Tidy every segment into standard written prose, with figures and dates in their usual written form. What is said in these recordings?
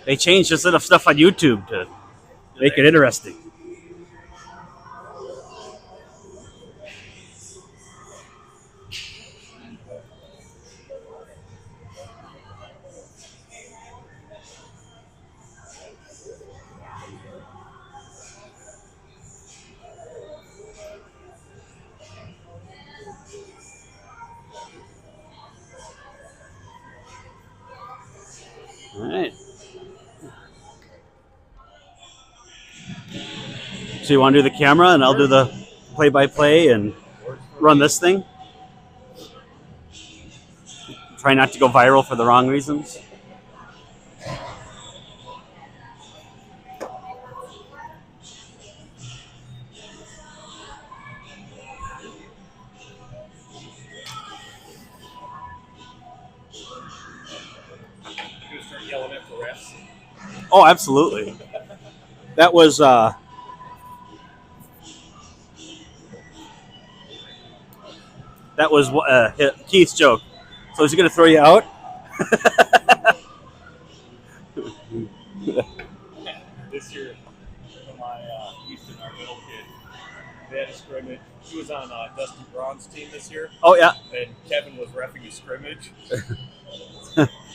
They changed just enough stuff on YouTube to make it interesting. All right. So you want to do the camera, and I'll do the play-by-play and run this thing. Try not to go viral for the wrong reasons. You start yelling at the refs. Oh, absolutely. That was Keith's joke. So is he going to throw you out? This year, my Houston, our middle kid, they had a scrimmage. He was on Dusty Braun's team this year, Oh yeah. and Kevin was reffing a scrimmage.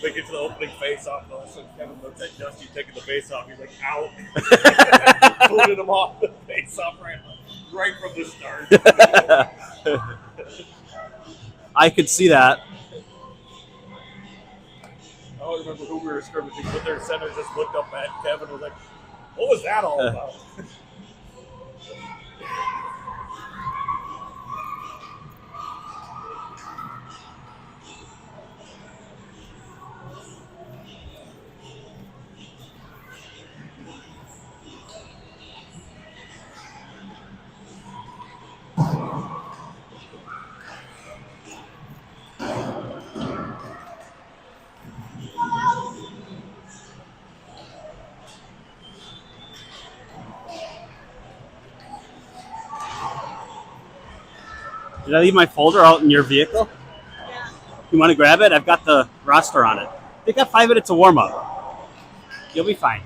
They get to the opening face-off, and all of a sudden Kevin looks at Dusty taking the face-off. He's like, out. Pulling him off the face-off right from the start. I could see that. I don't remember who we were scrimmaging, but their center just looked up at Kevin and was like, what was that all about? Did I leave my folder out in your vehicle? You want to grab it? I've got the roster on it. They got 5 minutes of warm up. You'll be fine.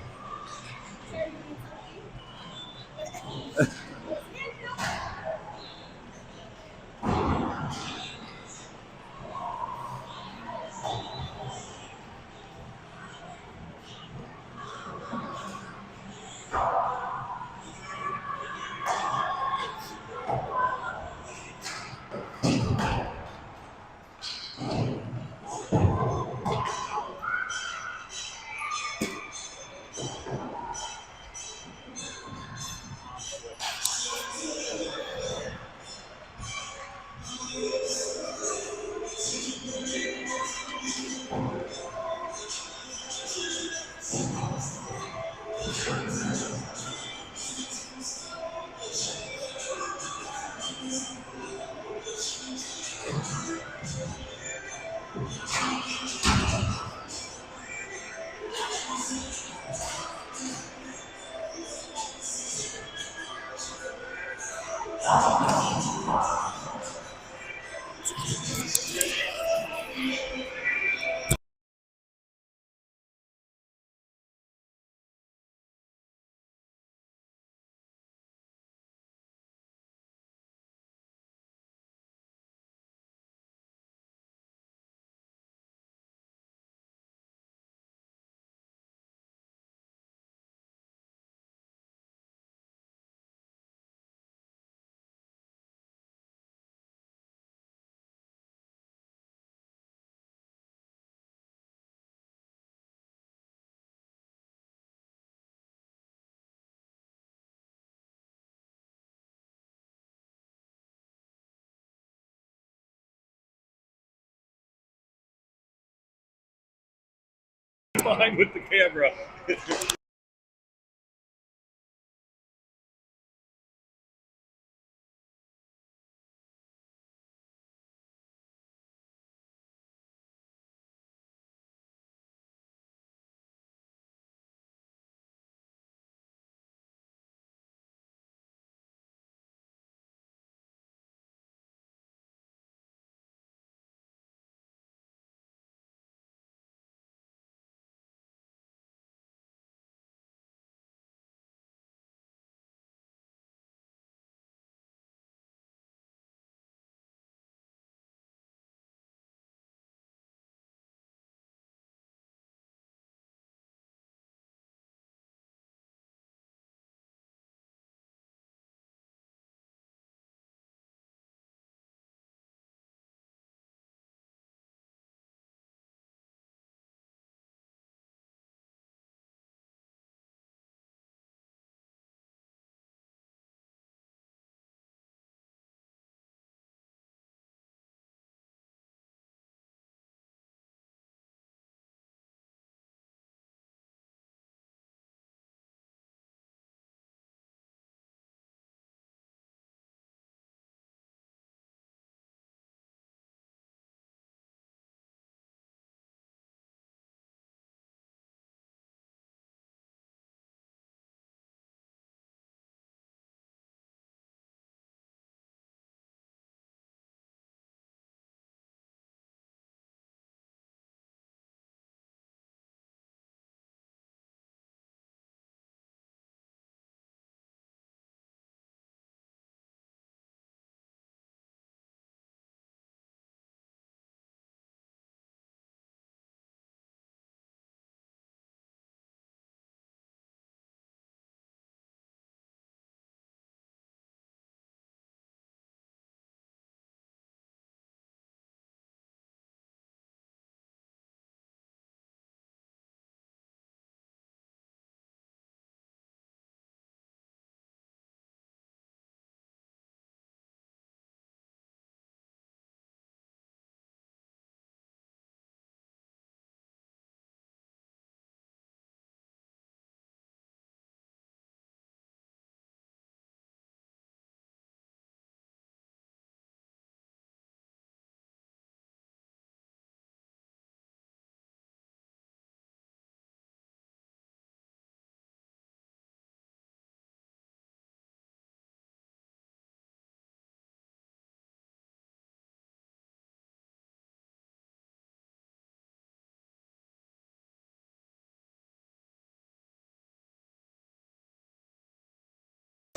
Behind with the camera.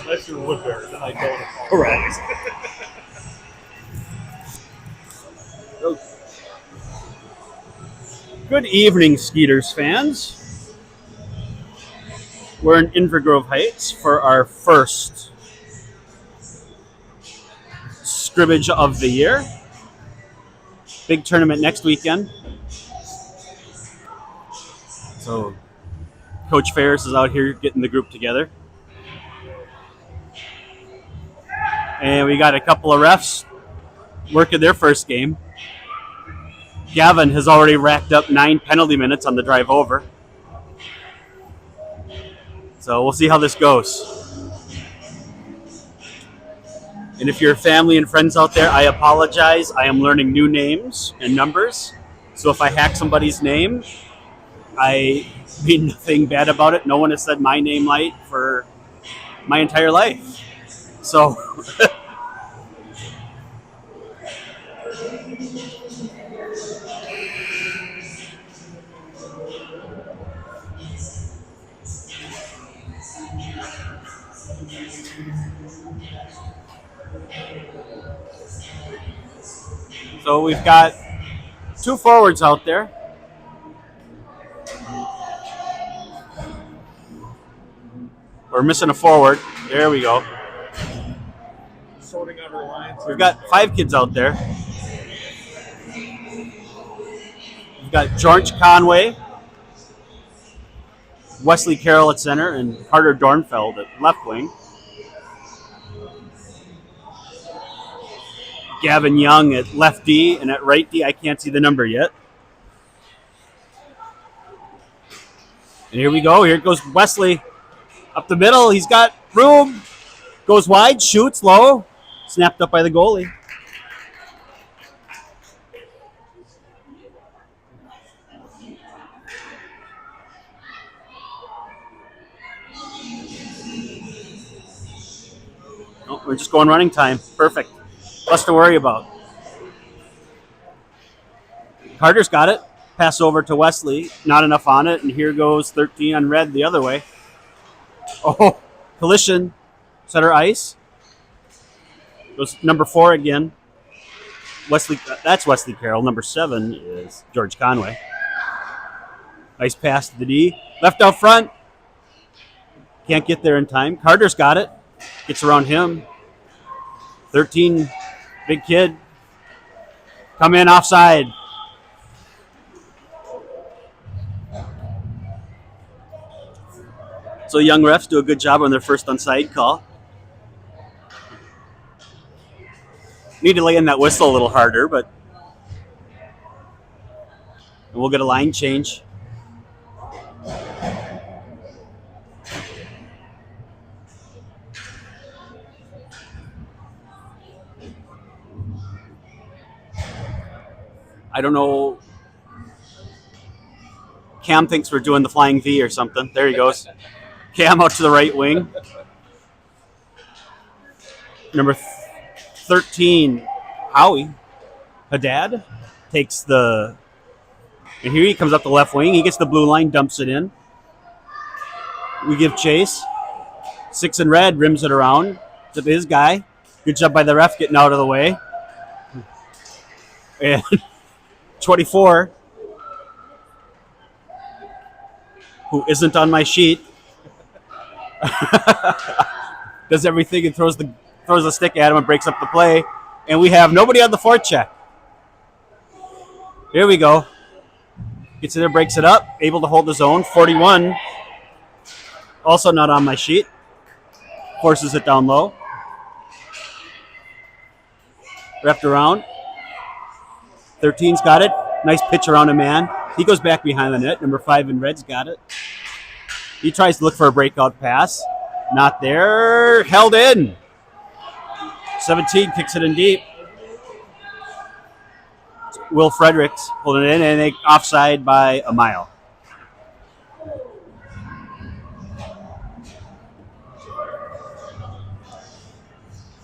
Unless you're Woodbury, then I don't apologize. Correct. Good evening, Skeeters fans. We're in Invergrove Heights for our first scrimmage of the year. Big tournament next weekend. So Coach Ferris is out here getting the group together. And we got a couple of refs working their first game. Gavin has already racked up 9 penalty minutes on the drive over. So we'll see how this goes. And if you're family and friends out there, I apologize. I am learning new names and numbers. So if I hack somebody's name, I mean nothing bad about it. No one has said my name right for my entire life. So So we've got 2 forwards out there. We're missing a forward. There we go. Sorting out our lines. We've got 5 kids out there. We've got George Conway, Wesley Carroll at center, and Carter Dornfeld at left wing. Gavin Young at left D, and at right D, I can't see the number yet. And here we go. Here goes Wesley up the middle. He's got room. Goes wide, shoots low. Snapped up by the goalie. Oh, we're just going running time. Perfect. Less to worry about. Carter's got it. Pass over to Wesley. Not enough on it. And here goes 13 on red the other way. Oh, collision. Center ice. Goes number 4 again. Wesley. That's Wesley Carroll. Number 7 is George Conway. Nice pass to the D. Left out front. Can't get there in time. Carter's got it. Gets around him. 13. Big kid. Come in offside. So young refs do a good job on their first onside call. Need to lay in that whistle a little harder, but we'll get a line change. I don't know. Cam thinks we're doing the flying V or something. There he goes. Cam out to the right wing. Number 13, Howie Haddad, takes the... And here he comes up the left wing. He gets the blue line, dumps it in. We give chase. 6 in red, rims it around. It's his guy. Good job by the ref getting out of the way. And 24, who isn't on my sheet, does everything and throws the stick at him and breaks up the play. And we have nobody on the forecheck. Here we go. Gets in there, breaks it up, able to hold his own. 41, also not on my sheet. Forces it down low. Wrapped around. 13's got it. Nice pitch around a man. He goes back behind the net. Number 5 in red's got it. He tries to look for a breakout pass. Not there. Held in. 17 kicks it in deep. Will Fredericks holding it in, and they offside by a mile.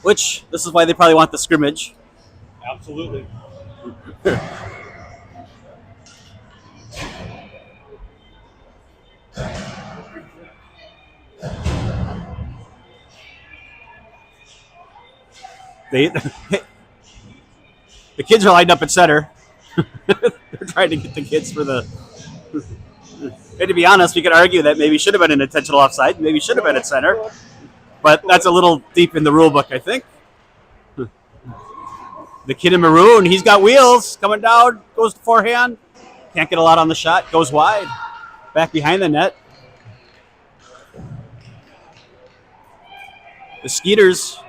Which, this is why they probably want the scrimmage. Absolutely. They the kids are lined up at center. They're trying to get the kids for the. And to be honest, we could argue that maybe should have been an intentional offside, maybe should have been at center, but that's a little deep in the rule book, I think. The kid in maroon, he's got wheels coming down, goes to forehand, can't get a lot on the shot, goes wide, back behind the net. The Skeeters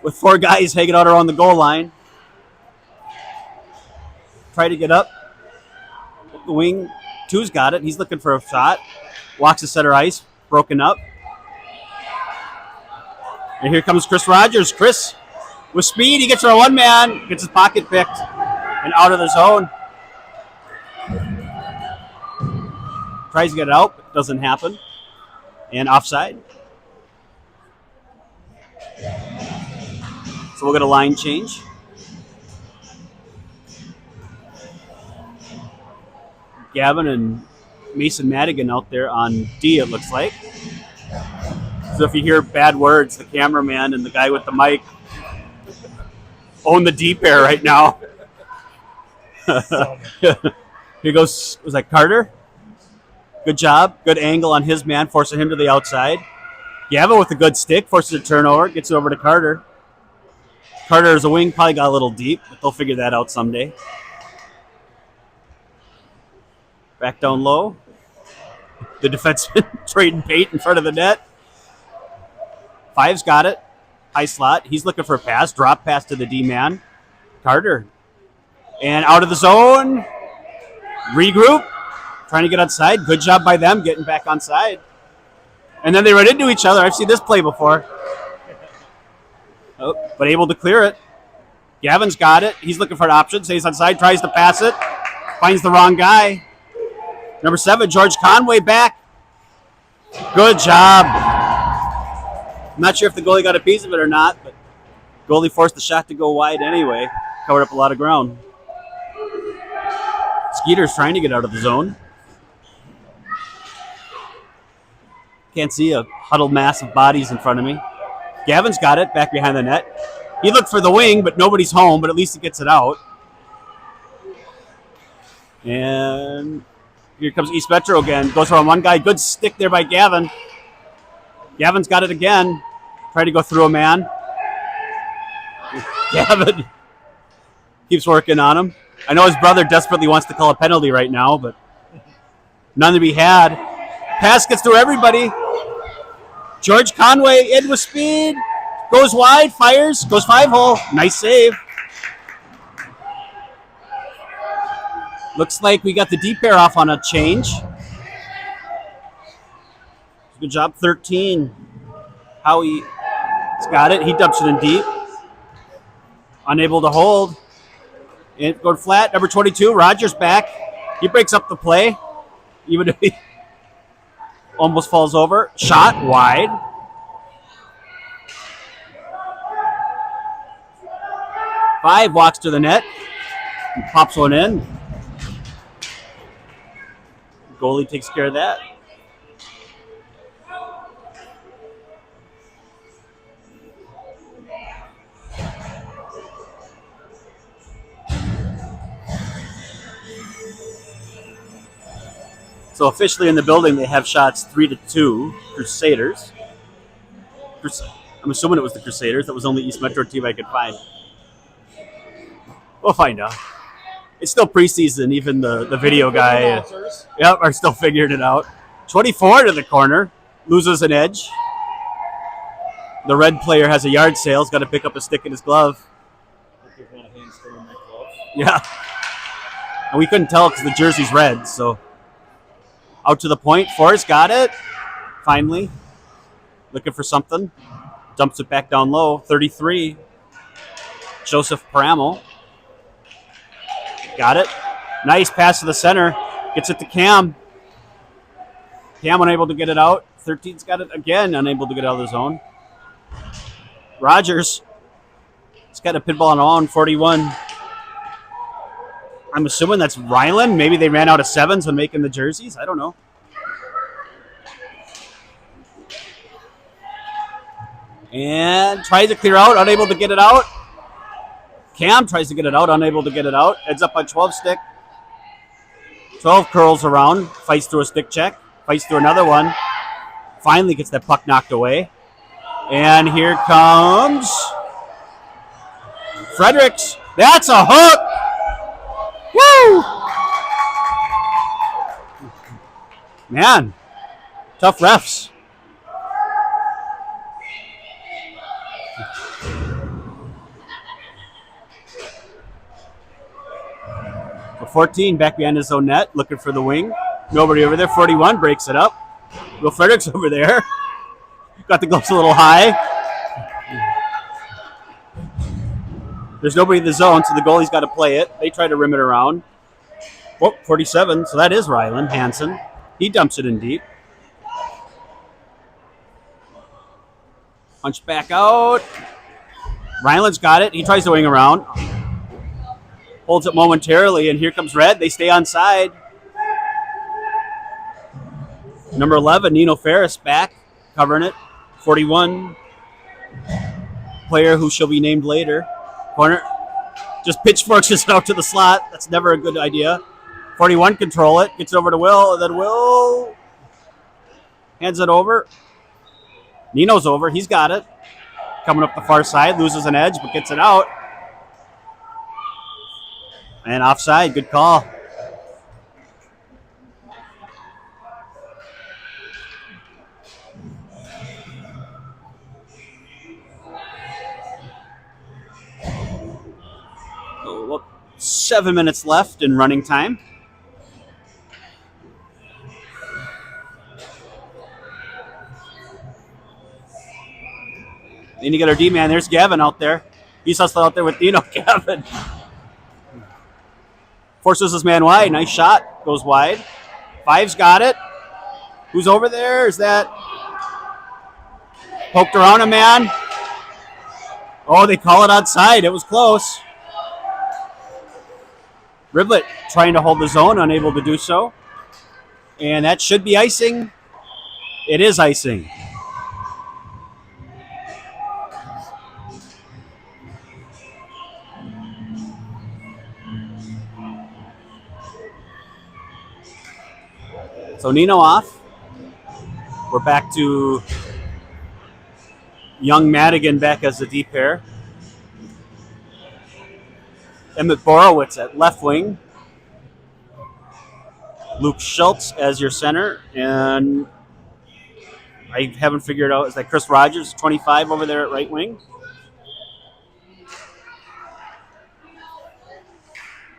with 4 guys hanging out around the goal line. Try to get up. The wing, 2's got it. He's looking for a shot. Walks the center ice, broken up. And here comes Chris Rogers. Chris, with speed, he gets for a 1-man, gets his pocket picked, and out of the zone. Tries to get it out, but doesn't happen. And offside. So we'll get a line change. Gavin and Mason Madigan out there on D, it looks like. So if you hear bad words, the cameraman and the guy with the mic own the D pair right now. Here goes, was that Carter? Good job. Good angle on his man, forcing him to the outside. Gavin with a good stick, forces a turnover, gets it over to Carter. Carter as a wing probably got a little deep, but they'll figure that out someday. Back down low. The defenseman trading bait in front of the net. 5's got it. High slot. He's looking for a pass. Drop pass to the D-man. Carter. And out of the zone. Regroup. Trying to get outside. Good job by them getting back on side. And then they run into each other. I've seen this play before. Oh, but able to clear it. Gavin's got it. He's looking for an option. Stays on side. Tries to pass it. Finds the wrong guy. Number 7, George Conway back. Good job. I'm not sure if the goalie got a piece of it or not, but goalie forced the shot to go wide anyway. Covered up a lot of ground. Skeeters trying to get out of the zone. Can't see a huddled mass of bodies in front of me. Gavin's got it back behind the net. He looked for the wing, but nobody's home, but at least he gets it out. And here comes East Metro again. Goes around one guy. Good stick there by Gavin. Gavin's got it again. Trying to go through a man. Gavin keeps working on him. I know his brother desperately wants to call a penalty right now, but none to be had. Pass gets through everybody. George Conway in with speed. Goes wide, fires, goes 5-hole. Nice save. Looks like we got the D pair off on a change. Good job, 13. Howie's got it. He dumps it in deep. Unable to hold. And going flat. Number 22, Rogers back. He breaks up the play. Even if he almost falls over. Shot wide. Five walks to the net. And pops one in. Goalie takes care of that. So officially in the building, they have shots 3-2, Crusaders. I'm assuming it was the Crusaders. That was the only East Metro team I could find. We'll find out. It's still preseason. Even the video guy, are still figuring it out. 24 to the corner, loses an edge. The red player has a yard sale. He's got to pick up a stick in his glove. Yeah, and we couldn't tell because the jersey's red. So out to the point. Forrest got it. Finally, looking for something. Dumps it back down low. 33. Joseph Paramo. Got it. Nice pass to the center. Gets it to Cam. Cam unable to get it out. 13's got it again. Unable to get out of the zone. Rogers. He's got a pinball on own. 41. I'm assuming that's Ryland. Maybe they ran out of 7s when making the jerseys. I don't know. And tries to clear out. Unable to get it out. Cam tries to get it out, unable to get it out. Heads up on 12 stick. 12 curls around, fights through a stick check, fights through another one. Finally gets that puck knocked away. And here comes Fredericks. That's a hook! Woo! Man, tough refs. So 14 back behind his own net, looking for the wing. Nobody over there. 41 breaks it up. Will Fredericks over there. Got the gloves a little high. There's nobody in the zone, so the goalie's got to play it. They try to rim it around. Oh, 47, so that is Ryland Hansen. He dumps it in deep. Punch back out. Ryland's got it. He tries to wing around. Holds it momentarily, and here comes Red. They stay on side. Number 11, Nino Ferris, back, covering it. 41, player who shall be named later. Corner, just pitchforks it out to the slot. That's never a good idea. 41, control it. Gets it over to Will, and then Will hands it over. Nino's over. He's got it. Coming up the far side, loses an edge, but gets it out. And offside, good call. So, 7 minutes left in running time. Then you get our D-man. There's Gavin out there. He's hustling out there with Dino. Gavin forces his man wide. Nice shot. Goes wide. Five's got it. Who's over there? Is that poked around a man? Oh, they call it outside. It was close. Riblet trying to hold the zone, unable to do so. And that should be icing. It is icing. So Nino off. We're back to young Madigan back as the D pair. Emmett Borowitz at left wing. Luke Schultz as your center. And I haven't figured out, is that Chris Rogers, 25 over there at right wing?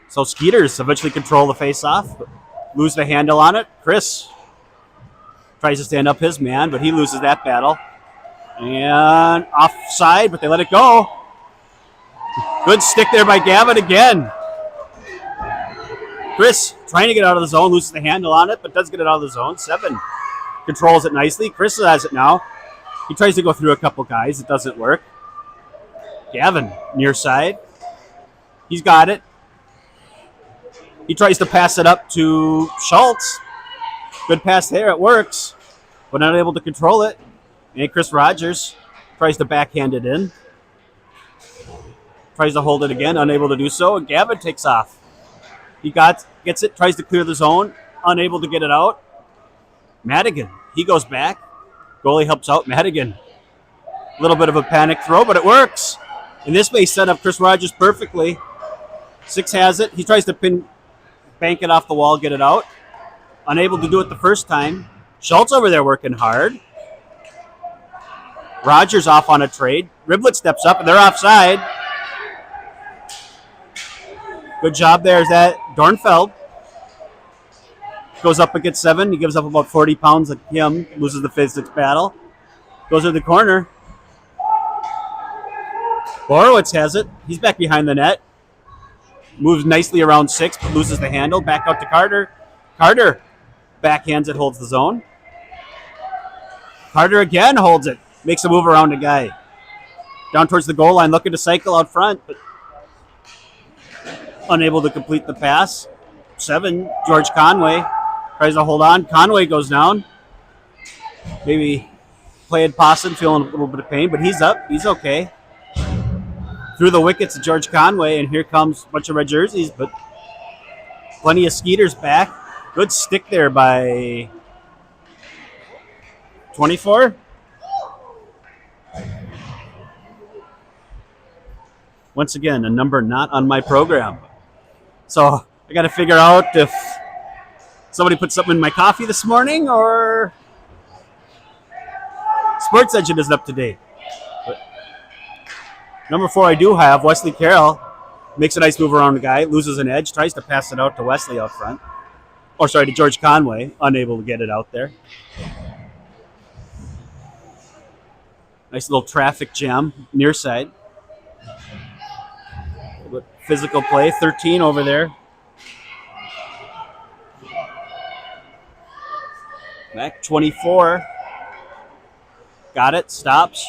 So Skeeters eventually control the face-off. Lose the handle on it. Chris tries to stand up his man, but he loses that battle. And offside, but they let it go. Good stick there by Gavin again. Chris trying to get out of the zone, loses the handle on it, but does get it out of the zone. 7 controls it nicely. Chris has it now. He tries to go through a couple guys. It doesn't work. Gavin, near side. He's got it. He tries to pass it up to Schultz. Good pass there. It works, but not able to control it. And Chris Rogers tries to backhand it in. Tries to hold it again, unable to do so. And Gavin takes off. He gets it, tries to clear the zone, unable to get it out. Madigan, he goes back. Goalie helps out Madigan. A little bit of a panic throw, but it works. And this may set up Chris Rogers perfectly. 6 has it. He tries to bank it off the wall, get it out. Unable to do it the first time. Schultz over there working hard. Rogers off on a trade. Riblet steps up, and they're offside. Good job there. Is that Dornfeld. Goes up against 7. He gives up about 40 pounds of him. Loses the physics battle. Goes to the corner. Borowitz has it. He's back behind the net. Moves nicely around 6, but loses the handle. Back out to Carter. Carter backhands it, holds the zone. Carter again holds it. Makes a move around a guy. Down towards the goal line, looking to cycle out front, but unable to complete the pass. 7, George Conway tries to hold on. Conway goes down. Maybe played Posson, feeling a little bit of pain, but he's up. He's okay. through the wickets of George Conway, and here comes a bunch of red jerseys, but plenty of Skeeters back. Good stick there by 24. Once again, a number not on my program. So I got to figure out if somebody put something in my coffee this morning or Sports Engine isn't up to date. But number 4 I do have, Wesley Carroll. Makes a nice move around the guy, loses an edge, tries to pass it out to Wesley out front. Or sorry, to George Conway, unable to get it out there. Nice little traffic jam, near side. Physical play, 13 over there. Back 24. Got it, stops.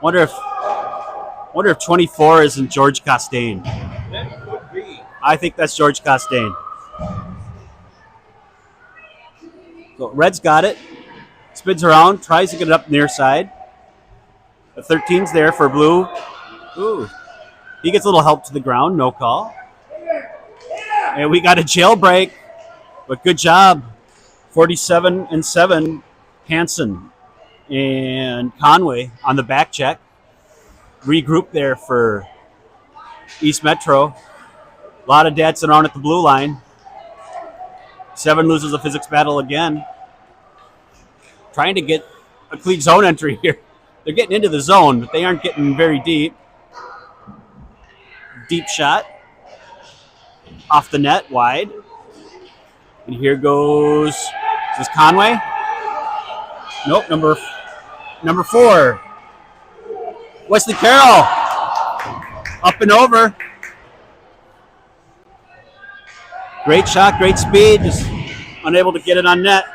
Wonder if 24 isn't George Costain. That could be. I think that's George Costain. So Red's got it. Spins around, tries to get it up near side. The 13's there for Blue. Ooh. He gets a little help to the ground, no call. And we got a jailbreak, but good job. 47-7, Hansen and Conway on the back check. Regroup there for East Metro. A lot of dancing around at the blue line. 7 loses a physics battle again. Trying to get a clean zone entry here. They're getting into the zone, but they aren't getting very deep. Deep shot. Off the net, wide. And here goes, is this Conway? Nope, number 4. Wesley Carroll. Up and over. Great shot, great speed. Just unable to get it on net.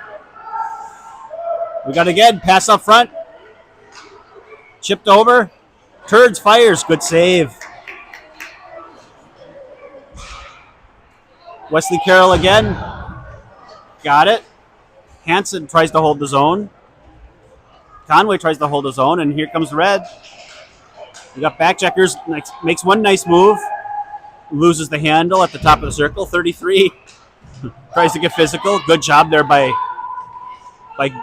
We got again, pass up front. Chipped over. Turds fires, good save. Wesley Carroll again. Got it. Hansen tries to hold the zone. Conway tries to hold his own, and here comes Red. We got backcheckers. Makes one nice move. Loses the handle at the top of the circle. 33. Tries to get physical. Good job there by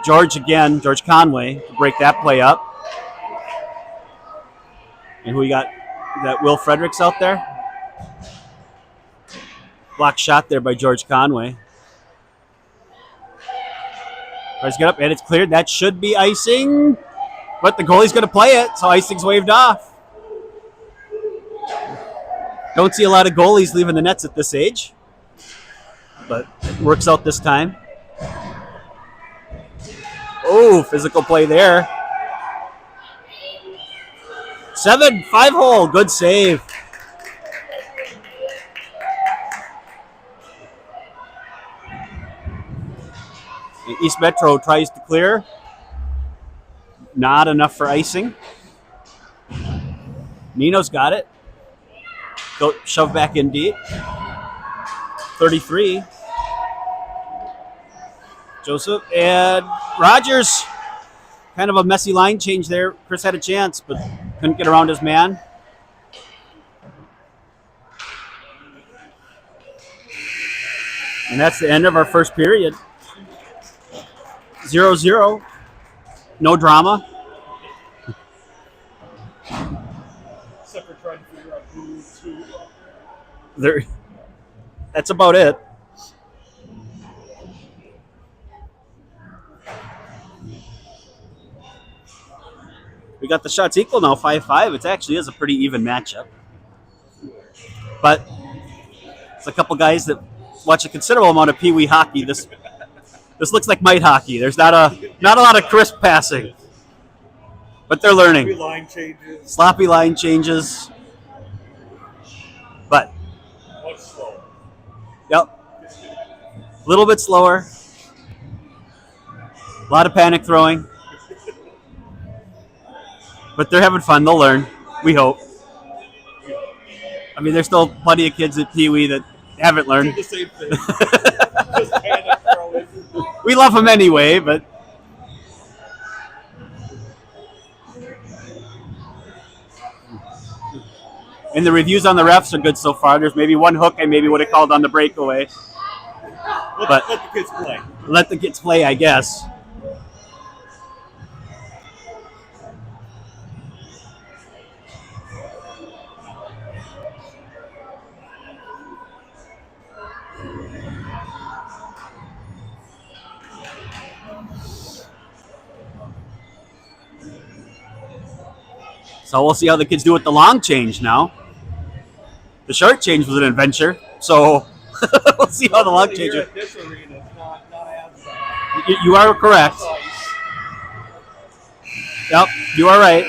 George again, George Conway, to break that play up. And who we got? That Will Fredericks out there. Block shot there by George Conway. Tries to get up, and it's cleared. That should be icing. But the goalie's going to play it, so icing's waved off. Don't see a lot of goalies leaving the nets at this age. But it works out this time. Oh, physical play there. 7, 5-hole. Good save. East Metro tries to clear. Not enough for icing. Nino's got it. Go shove back in deep. 33. Joseph and Rogers. Kind of a messy line change there. Chris had a chance, but couldn't get around his man. And that's the end of our first period. 0-0. No drama. Except for trying to figure out who's who. That's about it. We got the shots equal now, 5-5. It actually is a pretty even matchup. But it's a couple guys that watch a considerable amount of Pee-wee hockey. This looks like mite hockey. There's not a lot of crisp passing. But they're learning. Sloppy line changes. But Much slower. Yep. A little bit slower. A lot of panic throwing. But they're having fun. They'll learn. We hope. I mean, there's still plenty of kids at Pee-wee that haven't learned. Do the same thing. Just panic throwing. We love them anyway, but And the reviews on the refs are good so far. There's maybe one hook I maybe would have called on the breakaway. But let the kids play. Let the kids play, I guess. So we'll see how the kids do with the long change now. The short change was an adventure, so we'll see how the long change is. This arena, it's not You are correct. Yep, you are right.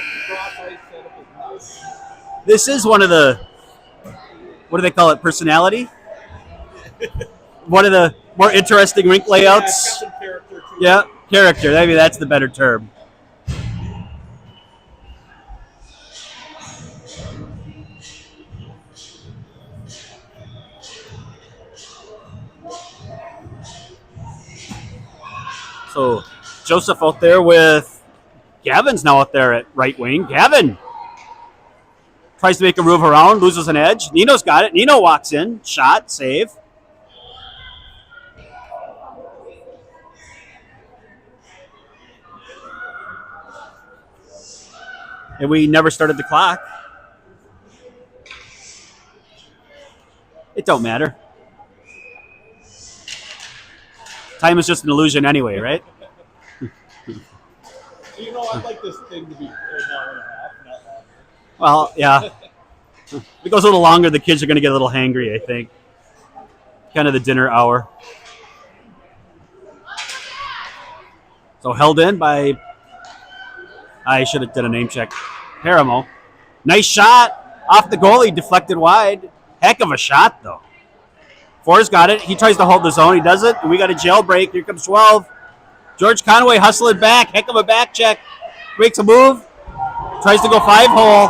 This is one of the, what do they call it, personality? One of the more interesting rink layouts. Yeah, it's got some character to it. Yeah, character. Maybe that's the better term. So Joseph out there with Gavin's now out there at right wing. Gavin tries to make a move around, loses an edge. Nino's got it. Nino walks in. Shot, save. And we never started the clock. It don't matter. Time is just an illusion anyway, right? You know, I'd like this thing to be an hour and a half, not longer. Well, yeah. If it goes a little longer, the kids are going to get a little hangry, I think. Kind of the dinner hour. So held in by, I should have done a name check, Paramo. Nice shot off the goalie, deflected wide. Heck of a shot, though. Four's got it. He tries to hold the zone. He does it. And we got a jailbreak. Here comes 12. George Conway hustling back. Heck of a back check. Makes a move. Tries to go 5-hole.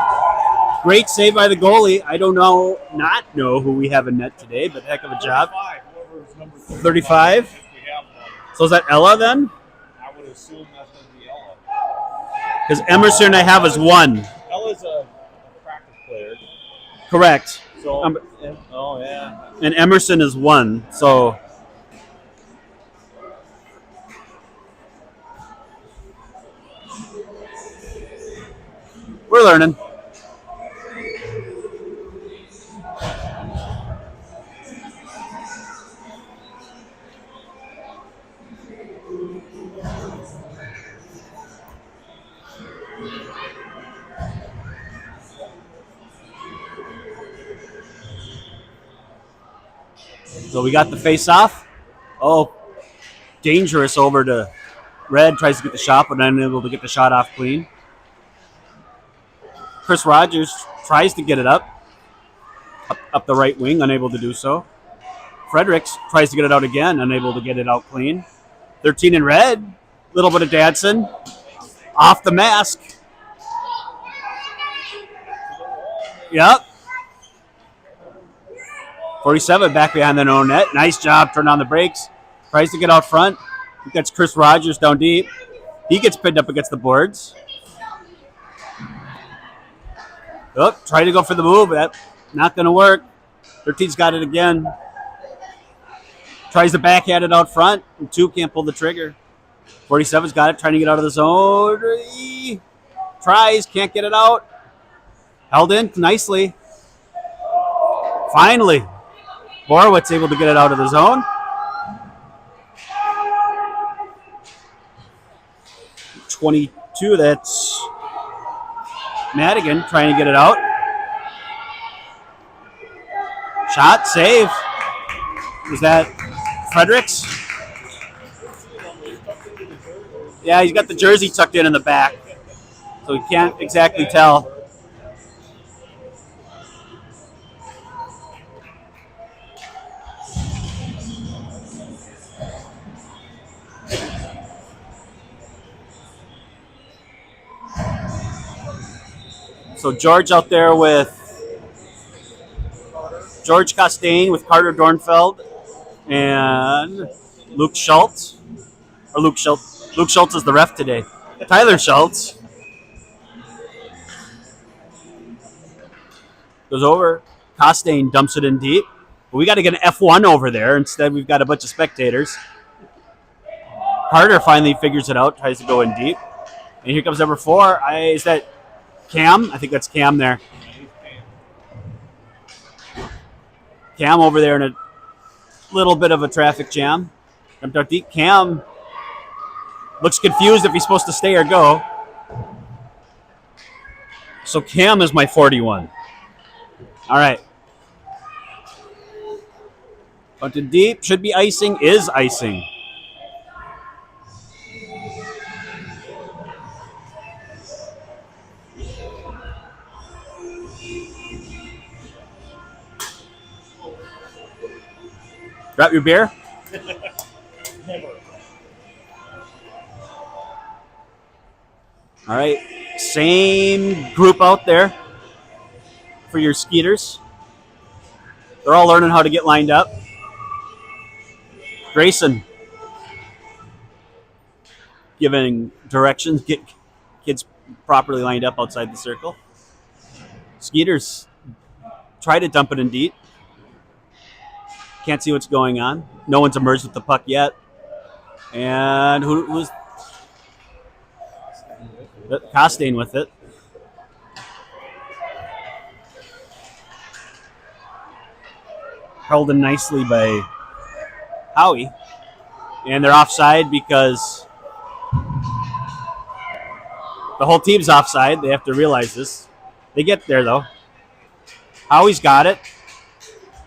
Great save by the goalie. I don't not know who we have in net today, but heck of a job. 35? So is that Ella then? I would assume that's going to be Ella. Because Emerson I have as 1. Ella's a practice player. Correct. So, oh, yeah. And Emerson is 1. So we're learning. So we got the face off. Oh, dangerous over to Red. Tries to get the shot, but unable to get the shot off clean. Chris Rogers tries to get it up the right wing, unable to do so. Fredericks tries to get it out again, unable to get it out clean. 13 in red. Little bit of Dadson. Off the mask. Yep. 47 back behind the no net. Nice job. Turned on the brakes. Tries to get out front. He gets Chris Rogers down deep. He gets pinned up against the boards. Oh, try to go for the move. That not going to work. 13's got it again. Tries to backhand it out front. And 2 can't pull the trigger. 47's got it. Trying to get out of the zone. Tries. Can't get it out. Held in nicely. Finally. Borowitz able to get it out of the zone. 22, that's Madigan trying to get it out. Shot, save. Is that Fredericks? Yeah, he's got the jersey tucked in the back, so he can't exactly tell. So George out there with George Costain with Carter Dornfeld and Luke Schultz. Or Luke Schultz. Luke Schultz is the ref today. Tyler Schultz. Goes over. Costain dumps it in deep. But we got to get an F1 over there. Instead, we've got a bunch of spectators. Carter finally figures it out, tries to go in deep. And here comes number 4. Is that Cam? I think that's Cam there. Cam over there in a little bit of a traffic jam. Jumped out deep. Cam looks confused if he's supposed to stay or go. So Cam is my 41. All right. Bunted deep. Should be icing. Is icing. Drop your beer. Never. All right. Same group out there for your Skeeters. They're all learning how to get lined up. Grayson giving directions, get kids properly lined up outside the circle. Skeeters try to dump it in deep. Can't see what's going on. No one's emerged with the puck yet. And who's Costain with it. Held in nicely by Howie. And they're offside because the whole team's offside. They have to realize this. They get there, though. Howie's got it.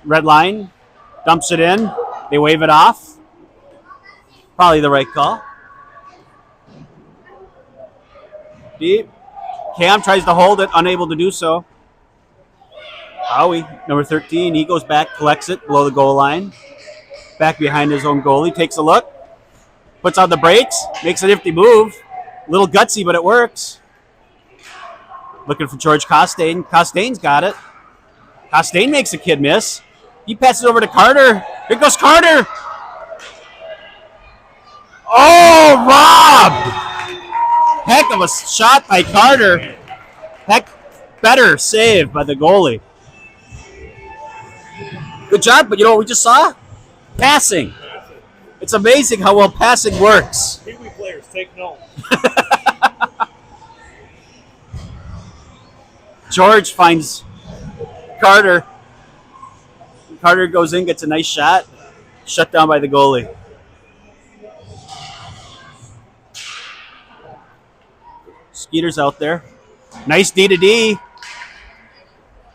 Red line. Dumps it in. They wave it off. Probably the right call. Deep. Cam tries to hold it, unable to do so. Howie, number 13, he goes back, collects it below the goal line. Back behind his own goalie, takes a look. Puts on the brakes, makes a nifty move. A little gutsy, but it works. Looking for George Costain. Costain's got it. Costain makes a kid miss. He passes over to Carter. Here goes Carter. Oh, Rob! Heck of a shot by Carter. Heck, better save by the goalie. Good job, but you know what we just saw? Passing. It's amazing how well passing works. Kiwi players, take note. George finds Carter. Carter goes in, gets a nice shot. Shut down by the goalie. Skeeters out there. Nice D to D.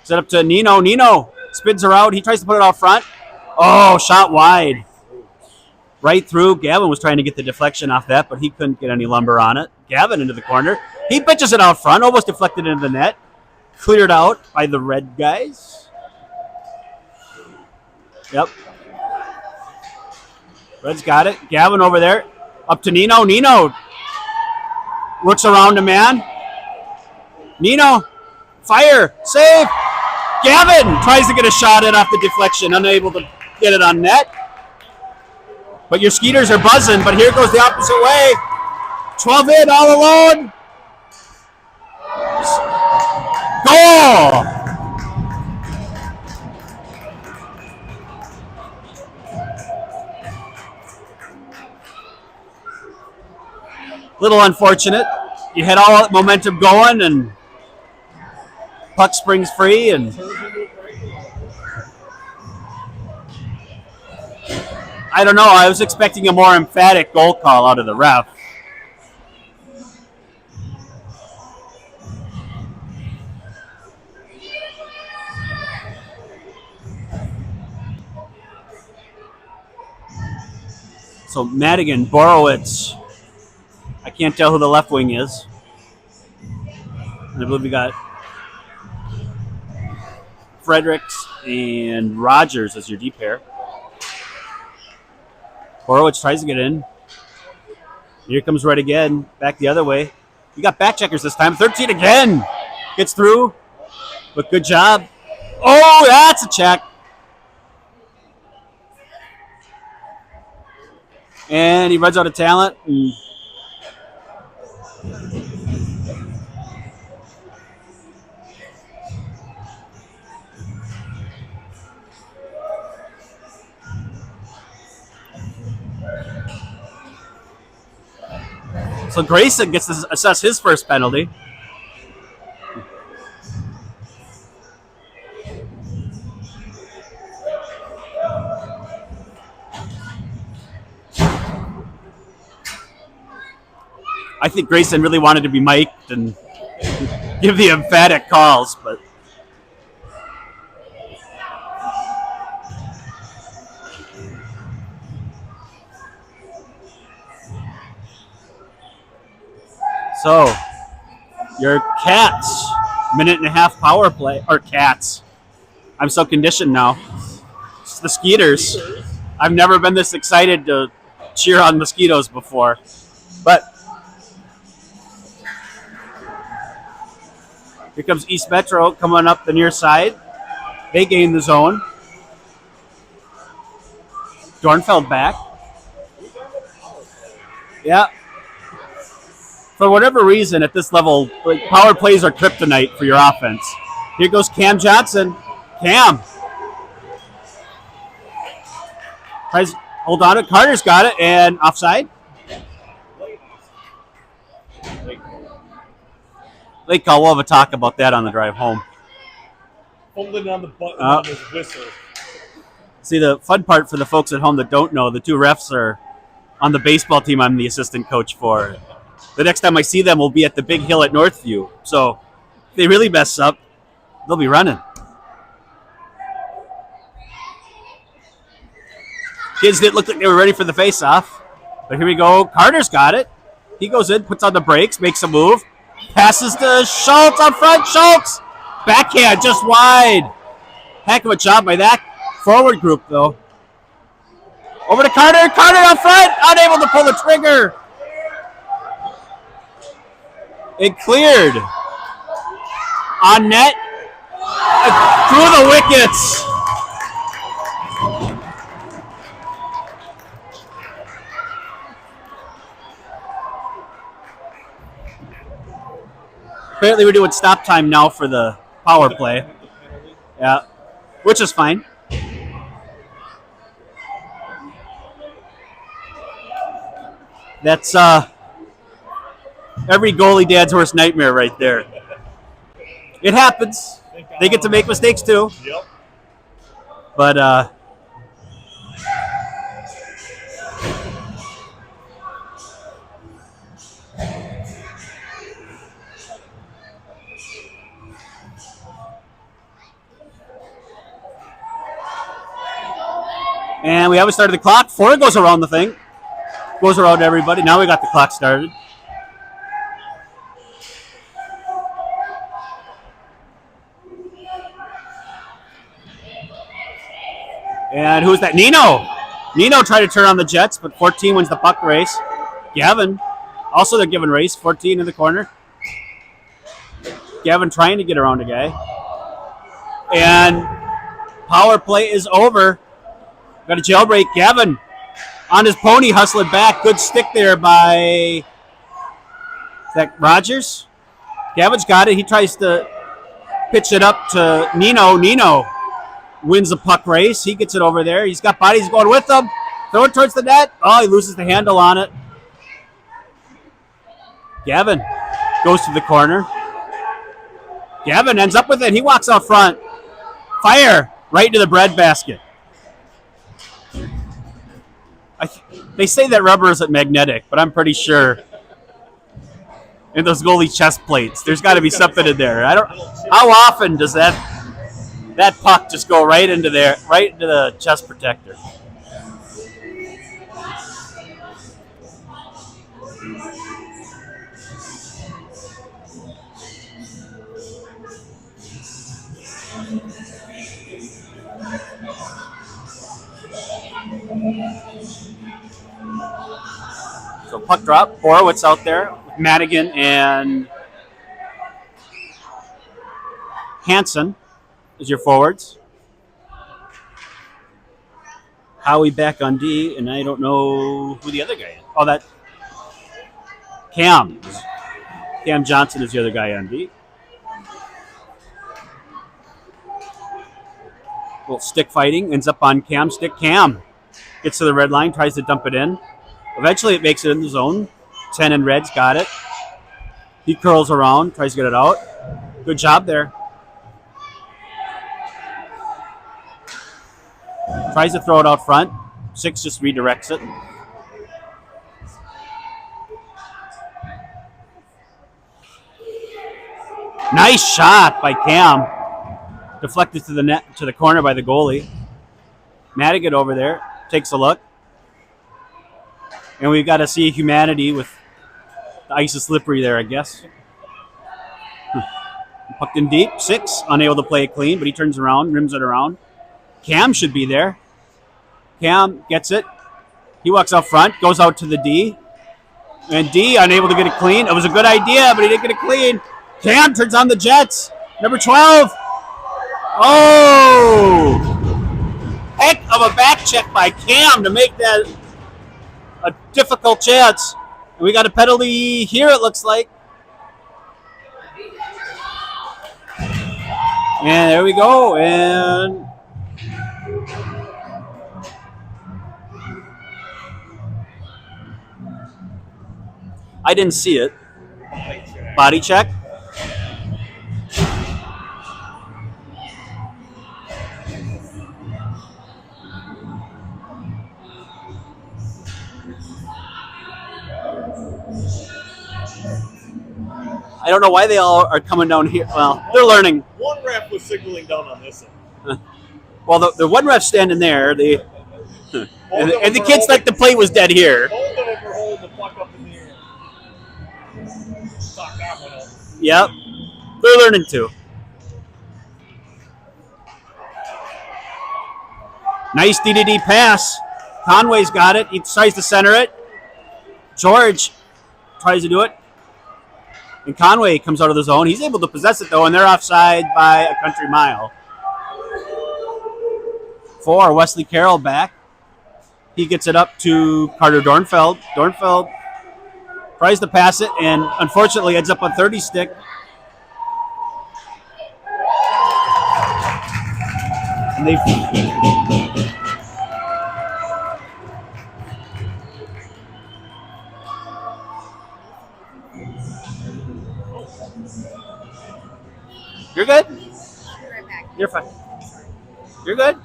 Set up to Nino. Nino spins her out. He tries to put it out front. Oh, shot wide. Right through. Gavin was trying to get the deflection off that, but he couldn't get any lumber on it. Gavin into the corner. He pitches it out front, almost deflected into the net. Cleared out by the red guys. Yep. Red's got it. Gavin over there. Up to Nino. Nino works around a man. Nino. Fire. Save. Gavin tries to get a shot in off the deflection. Unable to get it on net. But your Skeeters are buzzing. But here goes the opposite way. 12 in all alone. Goal. Little unfortunate. You had all that momentum going, and puck springs free, and I don't know. I was expecting a more emphatic goal call out of the ref. So Madigan, Borowitz. I can't tell who the left wing is. And I believe we got Fredericks and Rogers as your D pair. Borowitz tries to get in. Here comes Red again. Back the other way. You got back checkers this time. 13 again. Gets through. But good job. Oh, that's a check. And he runs out of talent. So Grayson gets to assess his first penalty. I think Grayson really wanted to be mic'd and give the emphatic calls, but so your Cats minute and a half power play, or Cats. I'm so conditioned now. It's the Skeeters. I've never been this excited to cheer on mosquitoes before, but here comes East Metro coming up the near side. They gain the zone. Dornfeld back. Yeah. For whatever reason, at this level, like, power plays are kryptonite for your offense. Here goes Cam Johnson. Cam. Tries, hold on it. Carter's got it, and offside. Late call. We'll have a talk about that on the drive home. Fumbling on the button on his whistle. See, the fun part for the folks at home that don't know, the two refs are on the baseball team I'm the assistant coach for. The next time I see them will be at the Big Hill at Northview. So if they really mess up, they'll be running. Kids didn't look like they were ready for the face-off. But here we go. Carter's got it. He goes in, puts on the brakes, makes a move. Passes to Schultz up front. Schultz! Backhand just wide. Heck of a job by that forward group, though. Over to Carter. Carter up front. Unable to pull the trigger. It cleared. On net. Through the wickets. Apparently we're doing stop time now for the power play. Yeah, which is fine. That's every goalie dad's worst nightmare right there. It happens. They get to make mistakes too. Yep. But and we haven't started the clock. 4 goes around the thing. Goes around everybody. Now we got the clock started. And who's that? Nino. Nino tried to turn on the Jets, but 14 wins the puck race. Gavin. Also they're giving race. 14 in the corner. Gavin trying to get around a guy. And power play is over. Got a jailbreak. Gavin on his pony hustling back. Good stick there by, is that Rogers? Gavin's got it. He tries to pitch it up to Nino. Nino wins the puck race. He gets it over there. He's got bodies going with him. Throw it towards the net. Oh, he loses the handle on it. Gavin goes to the corner. Gavin ends up with it. He walks out front. Fire right into the breadbasket. They say that rubber isn't magnetic, but I'm pretty sure in those goalie chest plates, there's got to be something in there. I don't. How often does that puck just go right into there, right into the chest protector? So puck drop. Borowitz out there with Madigan and Hansen is your forwards. Howie back on D, and I don't know who the other guy is. Oh, that Cam. Cam Johnson is the other guy on D. Little stick fighting, ends up on Cam's stick. Cam gets to the red line, tries to dump it in. Eventually it makes it in the zone. 10 and red's got it. He curls around, tries to get it out. Good job there. Tries to throw it out front. 6 just redirects it. Nice shot by Cam. Deflected to the net, to the corner by the goalie. Madigan over there takes a look. And we've got to see humanity with the ice is slippery there, I guess. Pucked in deep. 6, unable to play it clean, but he turns around, rims it around. Cam should be there. Cam gets it. He walks out front, goes out to the D. And D, unable to get it clean. It was a good idea, but he didn't get it clean. Cam turns on the Jets. Number 12. Oh! Heck of a back check by Cam to make that a difficult chance. And we got a penalty here, it looks like. And there we go. And I didn't see it. Body check. I don't know why they all are coming down here. Well, they're learning. One ref was signaling down on this one. Well, the one ref standing there, and the kids like the play was dead here. Both of them were holding the puck up in the air. Sock that one up. Yep. They're learning too. Nice DDD pass. Conway's got it. He tries to center it. George tries to do it. And Conway comes out of the zone. He's able to possess it, though, and they're offside by a country mile. 4, Wesley Carroll back. He gets it up to Carter Dornfeld. Dornfeld tries to pass it, and unfortunately ends up on 30 stick. And You're good? Right back. You're fine. You're good?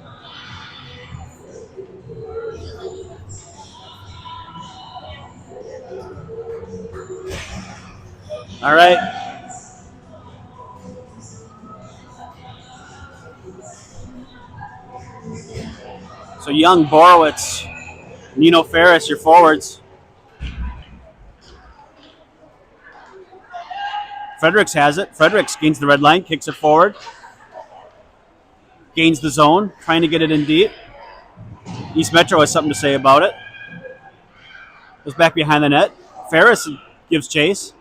All right. So Young, Borowitz, Nino Ferris, your forwards. Fredericks has it. Fredericks gains the red line, kicks it forward. Gains the zone, trying to get it in deep. East Metro has something to say about it. Goes back behind the net. Ferris gives chase.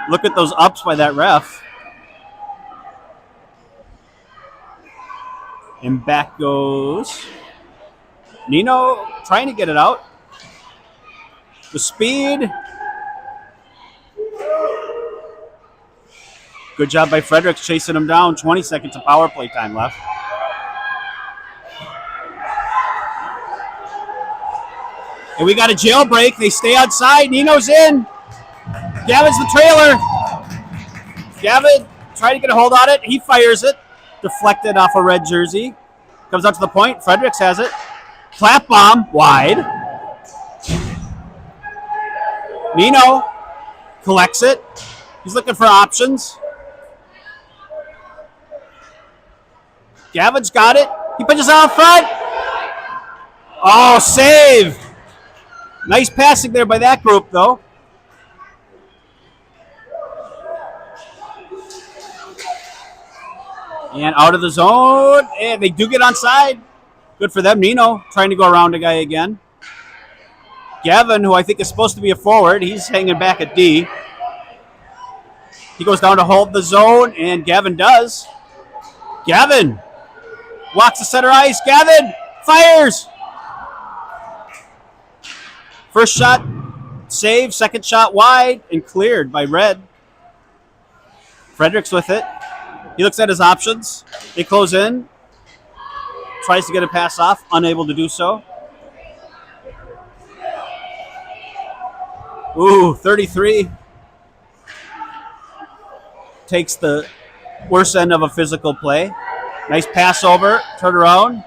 Look at those ups by that ref. And back goes Nino, trying to get it out. The speed. Good job by Fredericks chasing him down. 20 seconds of power play time left. And we got a jailbreak. They stay outside. Nino's in. Gavin's the trailer. Gavin trying to get a hold on it. He fires it. Deflected off a red jersey. Comes out to the point. Fredericks has it. Clap bomb. Wide. Nino collects it. He's looking for options. Gavin's got it. He pitches out front. Oh, save. Nice passing there by that group, though. And out of the zone. And they do get onside. Good for them. Nino trying to go around a guy again. Gavin, who I think is supposed to be a forward, he's hanging back at D. He goes down to hold the zone, and Gavin does. Gavin walks the center ice. Gavin fires. First shot, save. Second shot wide and cleared by Red. Fredericks with it. He looks at his options. They close in. Tries to get a pass off. Unable to do so. Ooh, 33. Takes the worst end of a physical play. Nice pass over, turn around.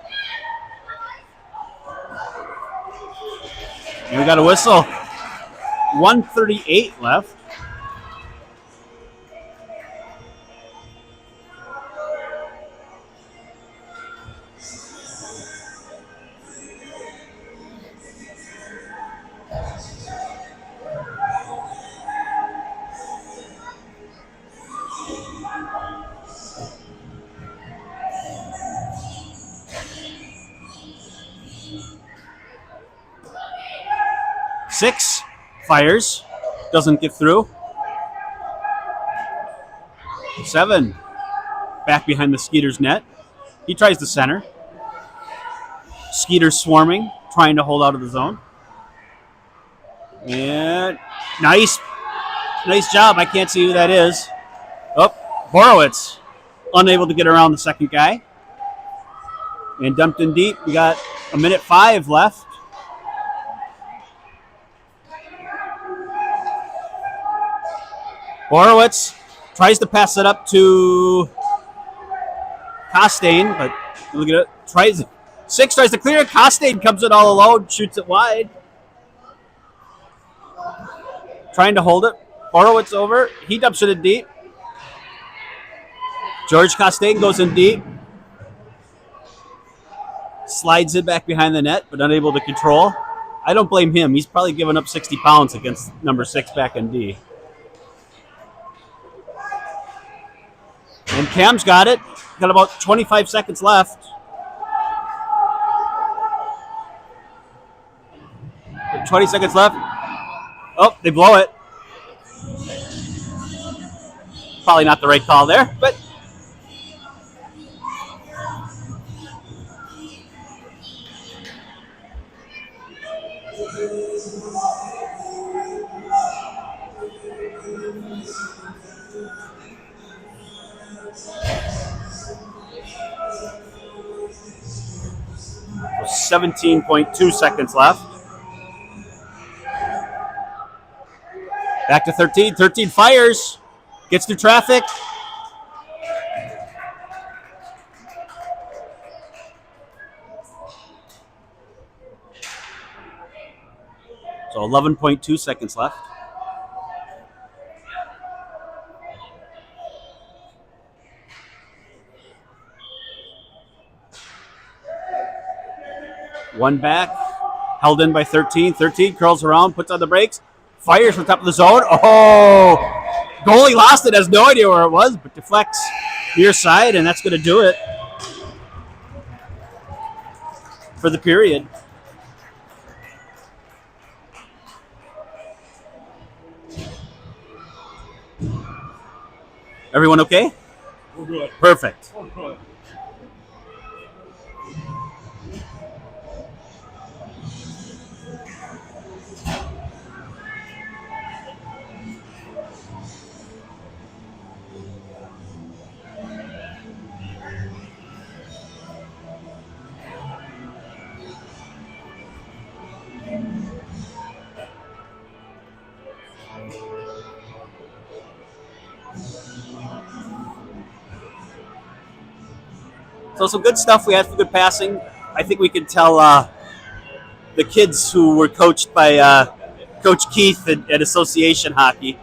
And we got a whistle. 1:38 left. Six fires, doesn't get through. 7 back behind the Skeeters net. He tries the center. Skeeters swarming, trying to hold out of the zone. And nice job. I can't see who that is. Oh, Borowitz, unable to get around the second guy. And dumped in deep. We got 1:05 left. Borowitz tries to pass it up to Costain, but look at it. Six tries to clear it. Costain comes in all alone, shoots it wide. Trying to hold it. Borowitz over. He dumps it in deep. George Costain goes in deep. Slides it back behind the net, but unable to control. I don't blame him. He's probably given up 60 pounds against number 6 back in D. And Cam's got it. Got about 25 seconds left. 20 seconds left. Oh, they blow it. Probably not the right call there, but there's 17.2 seconds left. Back to 13. 13 fires. Gets through traffic. So 11.2 seconds left. One back. Held in by 13. 13 curls around, puts on the brakes. Fires from top of the zone. Oh! Goalie lost it, has no idea where it was, but deflects near side, and that's going to do it for the period. Everyone okay? We're good. Perfect. We're good. So some good stuff we had for good passing. I think we can tell the kids who were coached by Coach Keith at Association Hockey,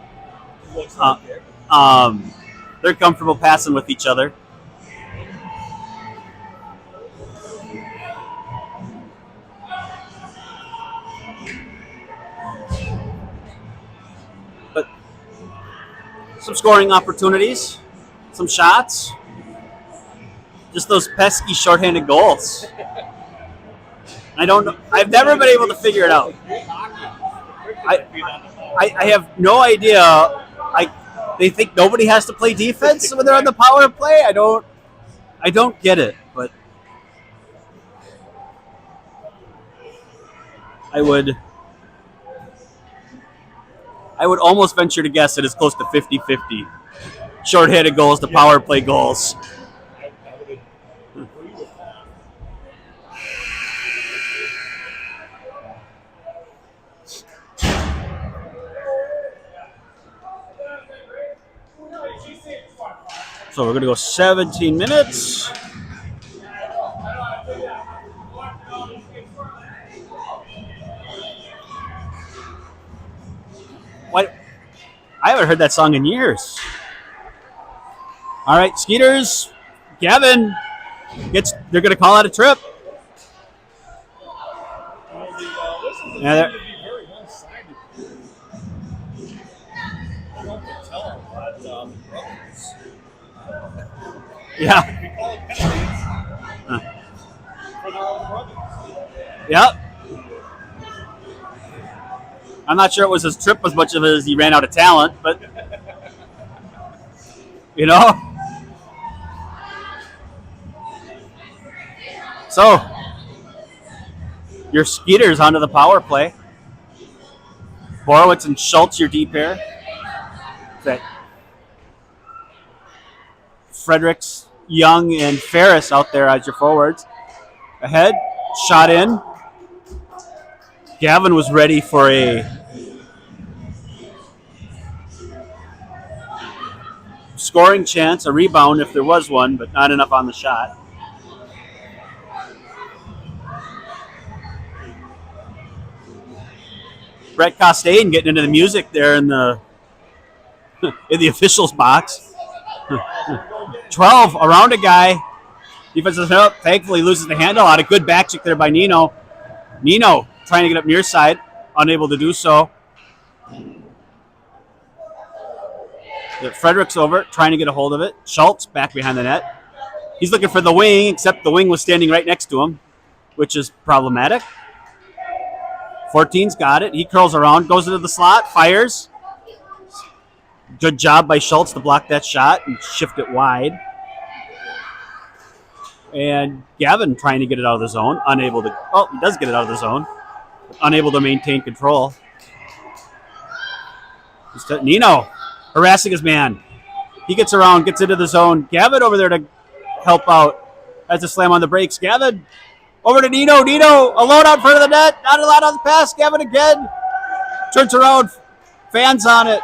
they're comfortable passing with each other. But some scoring opportunities, some shots. Just those pesky shorthanded goals. I don't know. I've never been able to figure it out. I have no idea. They think nobody has to play defense when they're on the power play. I don't get it, but I would almost venture to guess that it's close to 50-50. Shorthanded goals to power play goals. So we're going to go 17 minutes. What? I haven't heard that song in years. All right, Skeeters. Gavin they're going to call out a trip. Yeah, seem to be very one-sided. I don't know if to tell them, but brothers. Yeah. We call it penalties for their own brothers. Yep. I'm not sure it was his trip as much of it as he ran out of talent, but you know. So your Skeeters onto the power play. Borowitz and Schultz, your D pair. That Fredericks, Young, and Ferris out there as your forwards. Ahead, shot in. Gavin was ready for a scoring chance, a rebound if there was one, but not enough on the shot. Brett Costain getting into the music there in the officials box. 12 around a guy. Defensive help. Thankfully loses the handle out. A good back check there by Nino. Nino trying to get up near side, unable to do so. Fredericks over, trying to get a hold of it. Schultz back behind the net. He's looking for the wing, except the wing was standing right next to him, which is problematic. 14's got it. He curls around, goes into the slot, fires. Good job by Schultz to block that shot and shift it wide. And Gavin trying to get it out of the zone, unable to. Oh, he does get it out of the zone, unable to maintain control. Nino harassing his man. He gets around, gets into the zone. Gavin over there to help out. Has a slam on the brakes. Gavin over to Nino. Nino alone out front of the net. Not allowed on the pass. Gavin again. Turns around. Fans on it.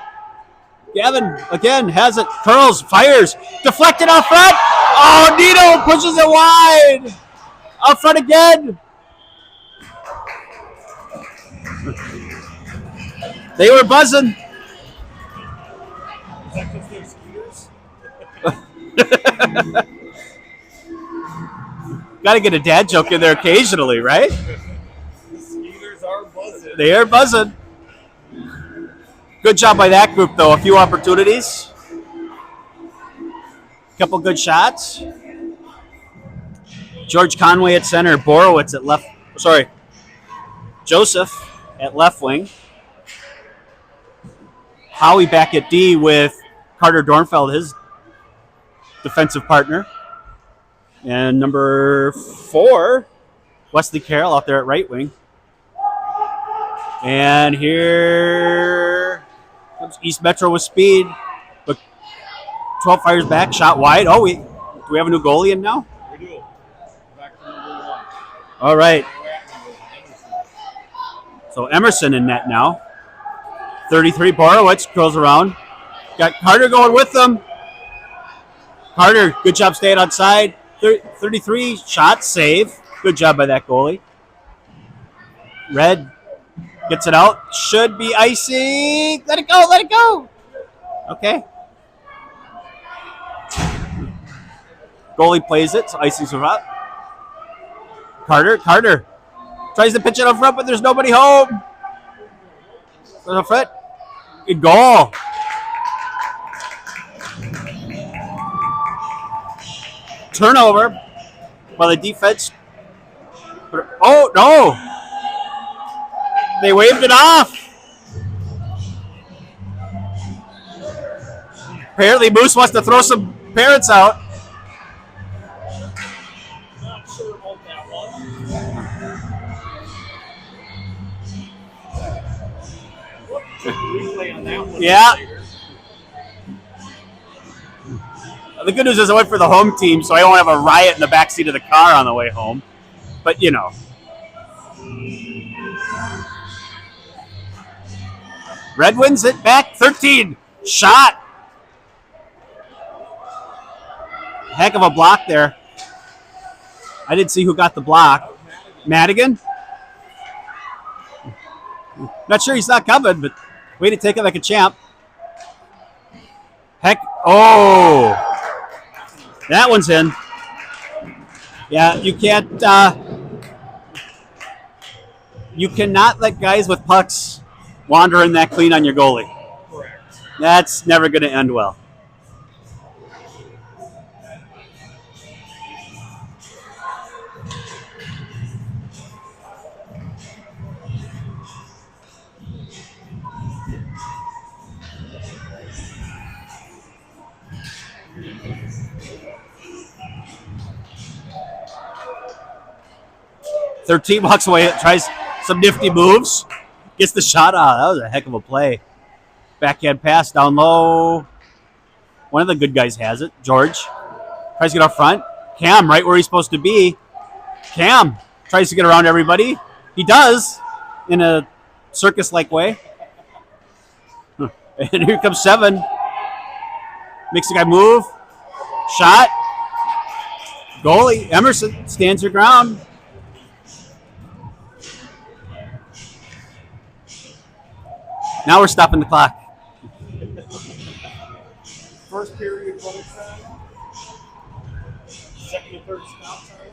Gavin again has it. Curls. Fires. Deflected out front. Oh, Nino pushes it wide. Out front again. They were buzzing. Is that because they're Skeeters? Got to get a dad joke in there occasionally, right? The Skeeters are buzzing. They are buzzing. Good job by that group, though. A few opportunities. Couple good shots. George Conway at center. Borowitz at left. Sorry. Joseph at left wing. Howie back at D with Carter Dornfeld, his defensive partner. And number 4, Wesley Carroll out there at right wing. And here comes East Metro with speed. But 12 fires back, shot wide. Oh, do we have a new goalie in now? We do. Back to number 1. All right. So Emerson in net now. 33, Borowitz curls around. Got Carter going with them. Carter, good job staying outside. 33, shot, save. Good job by that goalie. Red gets it out. Should be icy. Let it go, let it go. Okay. Goalie plays it, so icing's up. Carter tries to pitch it up front, but there's nobody home. There's a foot. Good goal. Turnover by the defense. Oh, no. They waved it off. Apparently Moose wants to throw some parents out. Not sure about that one. Replay on that one. Yeah. The good news is I went for the home team, so I won't have a riot in the backseat of the car on the way home. But, you know. Red wins it back. 13. Shot. Heck of a block there. I didn't see who got the block. Madigan? Not sure he's not coming, but way to take it like a champ. Heck. Oh. That one's in. Yeah, you can't. You cannot let guys with pucks wander in that clean on your goalie. Correct. That's never going to end well. Thirteen walks away, tries some nifty moves, gets the shot out. That was a heck of a play. Backhand pass down low. One of the good guys has it. George tries to get up front. Cam right where he's supposed to be. Cam tries to get around everybody. He does in a circus-like way. And here comes Seven. Makes the guy move. Shot. Goalie Emerson stands her ground. Now we're stopping the clock. First period running time. Second and third stop time.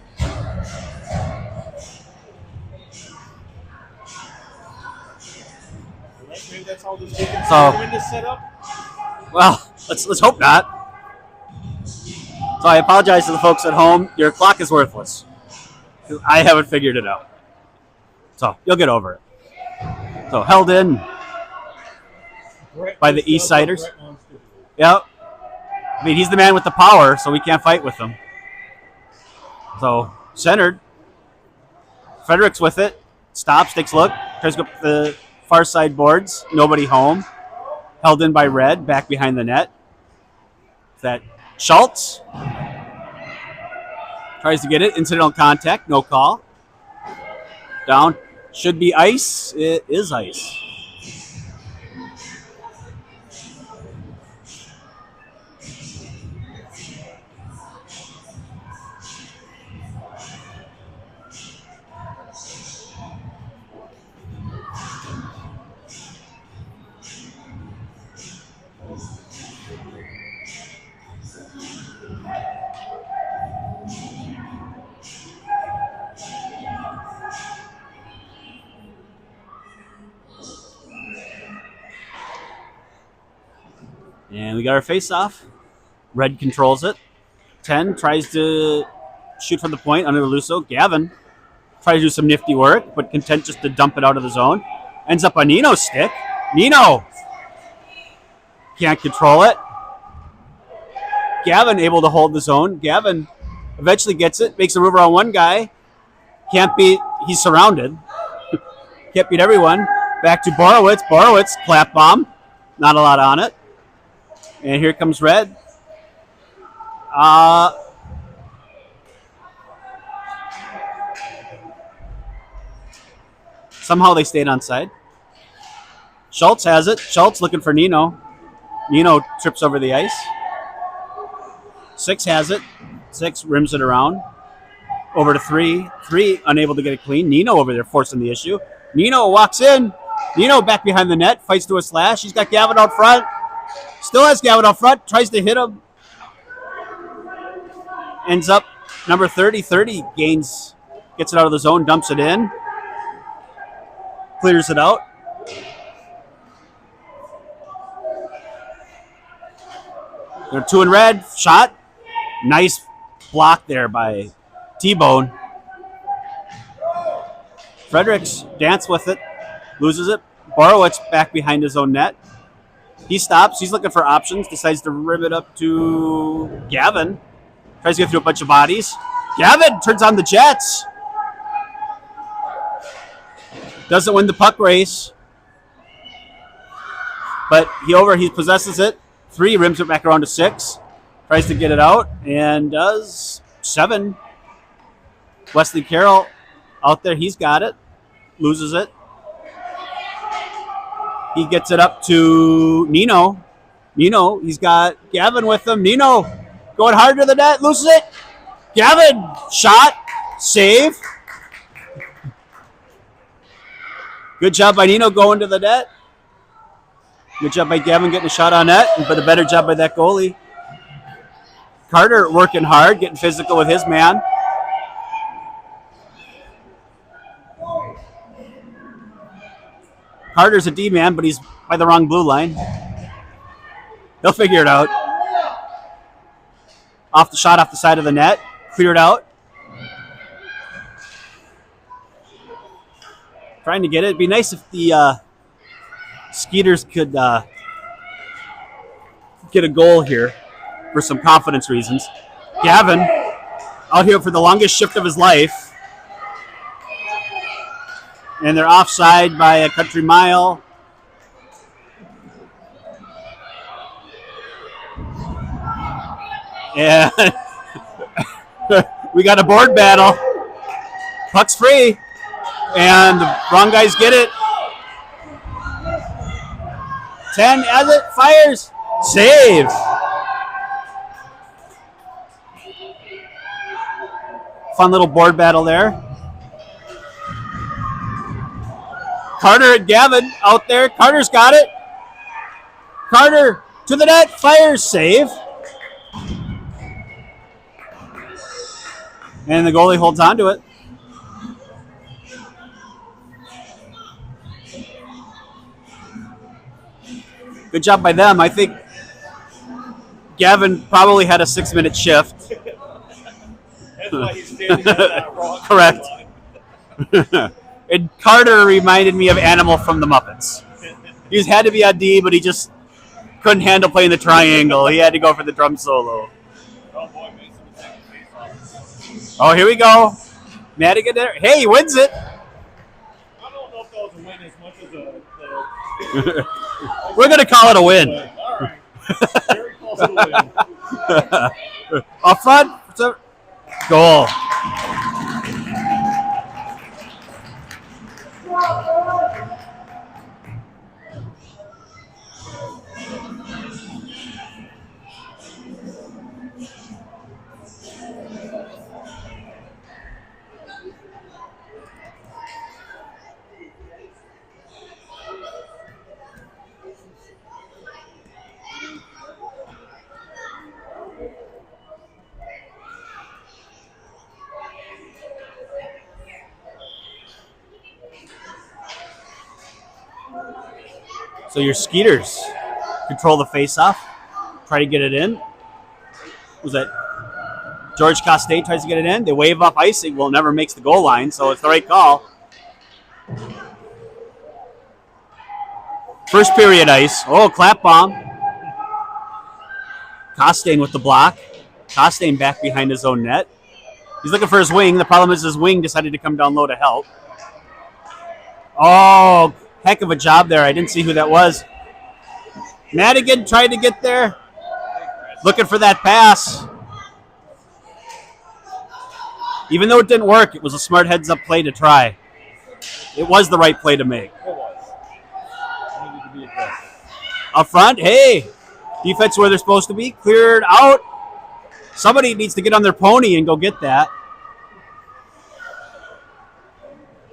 Maybe that's how this weekend tournament is set up. Well, let's hope not. So I apologize to the folks at home. Your clock is worthless. I haven't figured it out. So you'll get over it. So held in by the East Siders. Yep. I mean, he's the man with the power, so we can't fight with him. So centered. Fredericks with it. Stops, takes a look. Tries to go up the far side boards. Nobody home. Held in by Red, back behind the net. Is that Schultz? Tries to get it. Incidental contact. No call. Down. Should be ice. It is ice. And we got our face-off. Red controls it. 10 tries to shoot from the point under the Lusso. Gavin tries to do some nifty work, but content just to dump it out of the zone. Ends up on Nino's stick. Nino can't control it. Gavin able to hold the zone. Gavin eventually gets it, makes a move around one guy. Can't beat, he's surrounded. Can't beat everyone. Back to Borowitz. Borowitz, clap bomb. Not a lot on it. And here comes Red. Somehow they stayed onside. Schultz has it. Schultz looking for Nino. Nino trips over the ice. 6 has it. 6 rims it around. Over to 3. 3 unable to get it clean. Nino over there forcing the issue. Nino walks in. Nino back behind the net. Fights to a slash. He's got Gavin out front. Still has Gavin out front. Tries to hit him. Ends up number 30. 30 gains. Gets it out of the zone. Dumps it in. Clears it out. They're 2 in red. Shot. Nice block there by T-Bone. Fredericks dance with it. Loses it. Borowitz back behind his own net. He stops. He's looking for options. Decides to rib it up to Gavin. Tries to get through a bunch of bodies. Gavin turns on the Jets. Doesn't win the puck race. But he possesses it. 3 rims it back around to 6. Tries to get it out and does. 7. Wesley Carroll out there. He's got it. Loses it. He gets it up to Nino. Nino, he's got Gavin with him. Nino Going hard to the net. Loses it. Gavin. Shot. Save. Good job by Nino going to the net. Good job by Gavin getting a shot on net, but a better job by that goalie. Carter working hard, getting physical with his man. Carter's a D-man, but he's by the wrong blue line. He'll figure it out. Off the shot, off the side of the net. Cleared out. Trying to get it. It'd be nice if the Skeeters could get a goal here for some confidence reasons. Gavin out here for the longest shift of his life. And they're offside by a country mile. And we got a board battle. Puck's free. And the wrong guys get it. 10 as it fires. Save. Fun little board battle there. Carter and Gavin out there. Carter's got it. Carter to the net. Fires. Save. And the goalie holds on to it. Good job by them. I think Gavin probably had a 6-minute shift. That's why he's standing on that wrong Correct. line. And Carter reminded me of Animal from the Muppets. He had to be on D, but he just couldn't handle playing the triangle. He had to go for the drum solo. Oh boy, Mason was taking face off. Oh, here we go. Madigan there. Hey, he wins it. I don't know if that was a win as much as a We're going to call it a win. all right. Jerry calls it a win. Up front. Goal. So your Skeeters control the face-off, try to get it in. Was that George Costain tries to get it in? They wave off icing. Well, never makes the goal line, so it's the right call. First period ice. Oh, clap bomb. Costain with the block. Costain back behind his own net. He's looking for his wing. The problem is his wing decided to come down low to help. Oh, heck of a job there. I didn't see who that was. Madigan tried to get there. Looking for that pass. Even though it didn't work, it was a smart heads-up play to try. It was the right play to make. It was. Needed to be aggressive. Up front, hey. Defense where they're supposed to be. Cleared out. Somebody needs to get on their pony and go get that.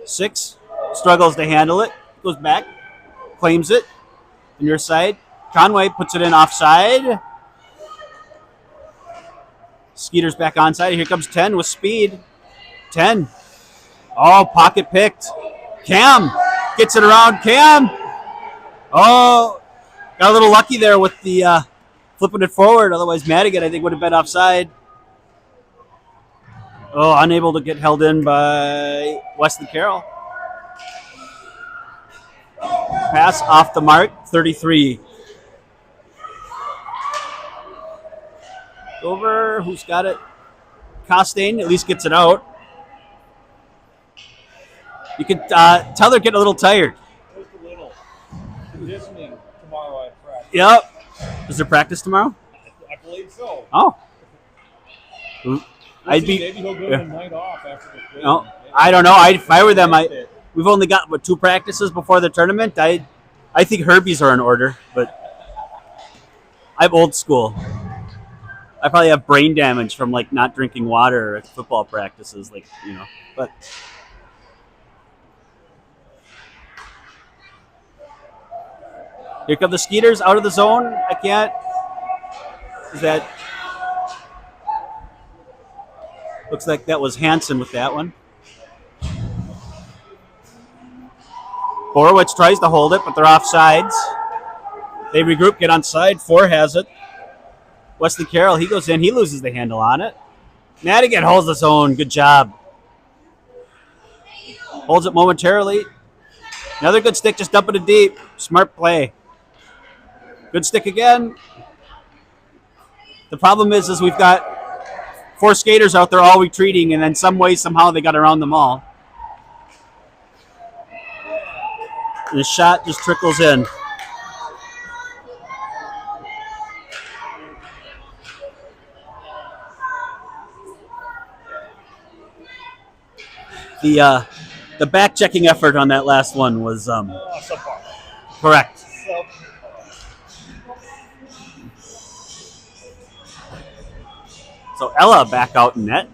6 struggles to handle it. Goes back. Claims it. On your side. Conway puts it in offside. Skeeters back onside. Here comes 10 with speed. 10. Oh, pocket picked. Cam gets it around. Cam. Oh, got a little lucky there with the flipping it forward. Otherwise, Madigan, I think, would have been offside. Oh, unable to get held in by Weston Carroll. Pass off the mark. 33. Over. Who's got it? Costain at least gets it out. You can tell they're getting a little tired. Just a little. Conditioning tomorrow at practice. Yep. Is there practice tomorrow? I believe so. Oh. Maybe he'll go the night off after the game. No, I don't know. If I were them, we've only got 2 practices before the tournament. I think Herbies are in order, but I'm old school. I probably have brain damage from like not drinking water at football practices, like But here come the Skeeters out of the zone. I can't. Is that? Looks like that was Hansen with that one. Borowitz tries to hold it, but they're off sides. They regroup, get on side. 4 has it. Wesley Carroll, he goes in. He loses the handle on it. Madigan holds the zone. Good job. Holds it momentarily. Another good stick, just dumping it deep. Smart play. Good stick again. The problem is we've got 4 skaters out there all retreating, and then some way, somehow, they got around them all. And the shot just trickles in. The back checking effort on that last one was correct. So Ella back out in net.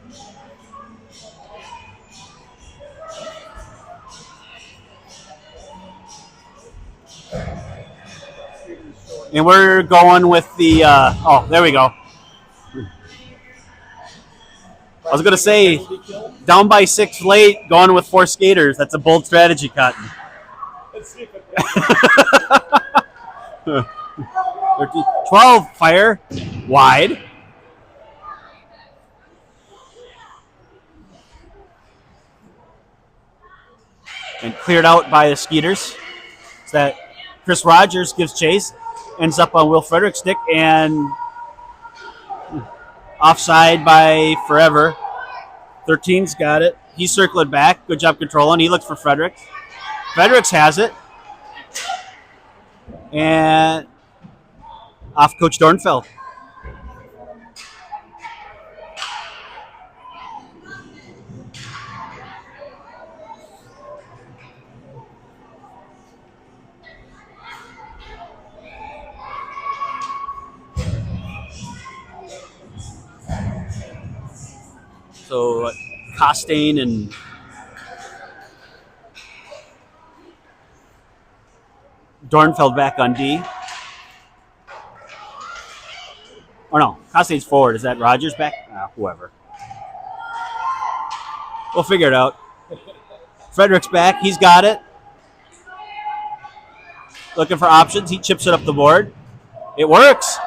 And we're going with the there we go. I was going to say, down by 6 late, going with 4 skaters. That's a bold strategy, Cotton. 12, fire, wide. And cleared out by the Skeeters. So that Chris Rogers gives chase, ends up on Will Frederick's stick, and offside by forever. 13's got it. He's circling back. Good job controlling. He looks for Fredericks. Fredericks has it. And off Coach Dornfeld. So Costain and Dornfeld back on D. Or no, Costain's forward. Is that Rogers back? Whoever. We'll figure it out. Frederick's back. He's got it. Looking for options. He chips it up the board. It works.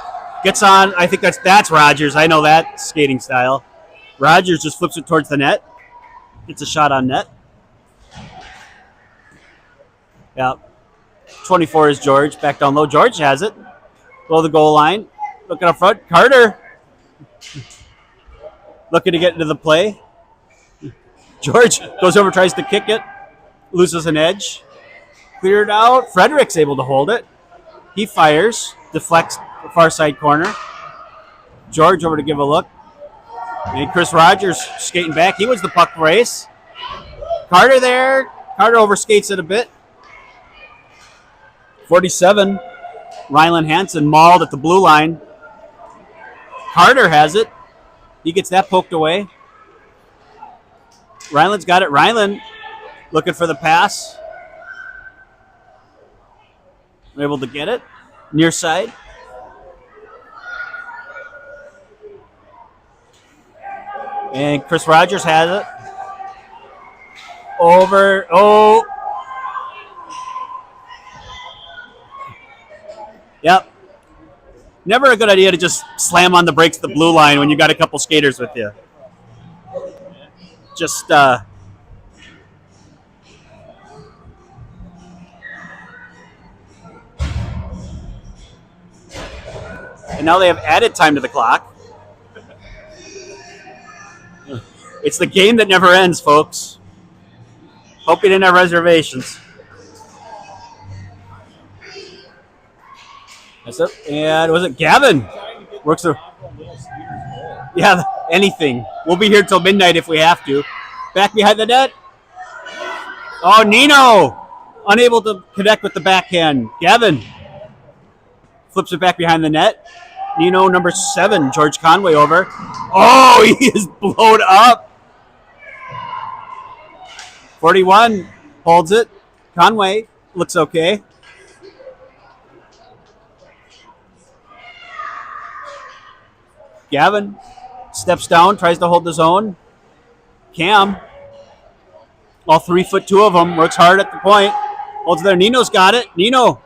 Gets on. I think that's Rogers. I know that skating style. Rogers just flips it towards the net. Gets a shot on net. Yeah. 24 is George. Back down low. George has it. Below the goal line. Looking up front. Carter. Looking to get into the play. George goes over, tries to kick it. Loses an edge. Cleared out. Frederick's able to hold it. He fires. Deflects the far side corner. George over to give a look. And Chris Rogers skating back. He wins the puck race. Carter there. Carter overskates it a bit. 47. Rylan Hansen mauled at the blue line. Carter has it. He gets that poked away. Rylan's got it. Rylan looking for the pass. Able to get it. Near side. And Chris Rogers has it. Over. Oh. Yep. Never a good idea to just slam on the brakes at the blue line when you got a couple skaters with you. Just and now they have added time to the clock. It's the game that never ends, folks. Hope you didn't have reservations. That's it. And was it Gavin? Works the. Yeah, anything. We'll be here till midnight if we have to. Back behind the net. Oh, Nino! Unable to connect with the backhand. Gavin flips it back behind the net. Nino, number 7, George Conway over. Oh, he is blown up. 41 holds it. Conway looks okay. Gavin steps down, tries to hold the zone. Cam, all 3'2" of them, works hard at the point. Holds there. Nino's got it. Nino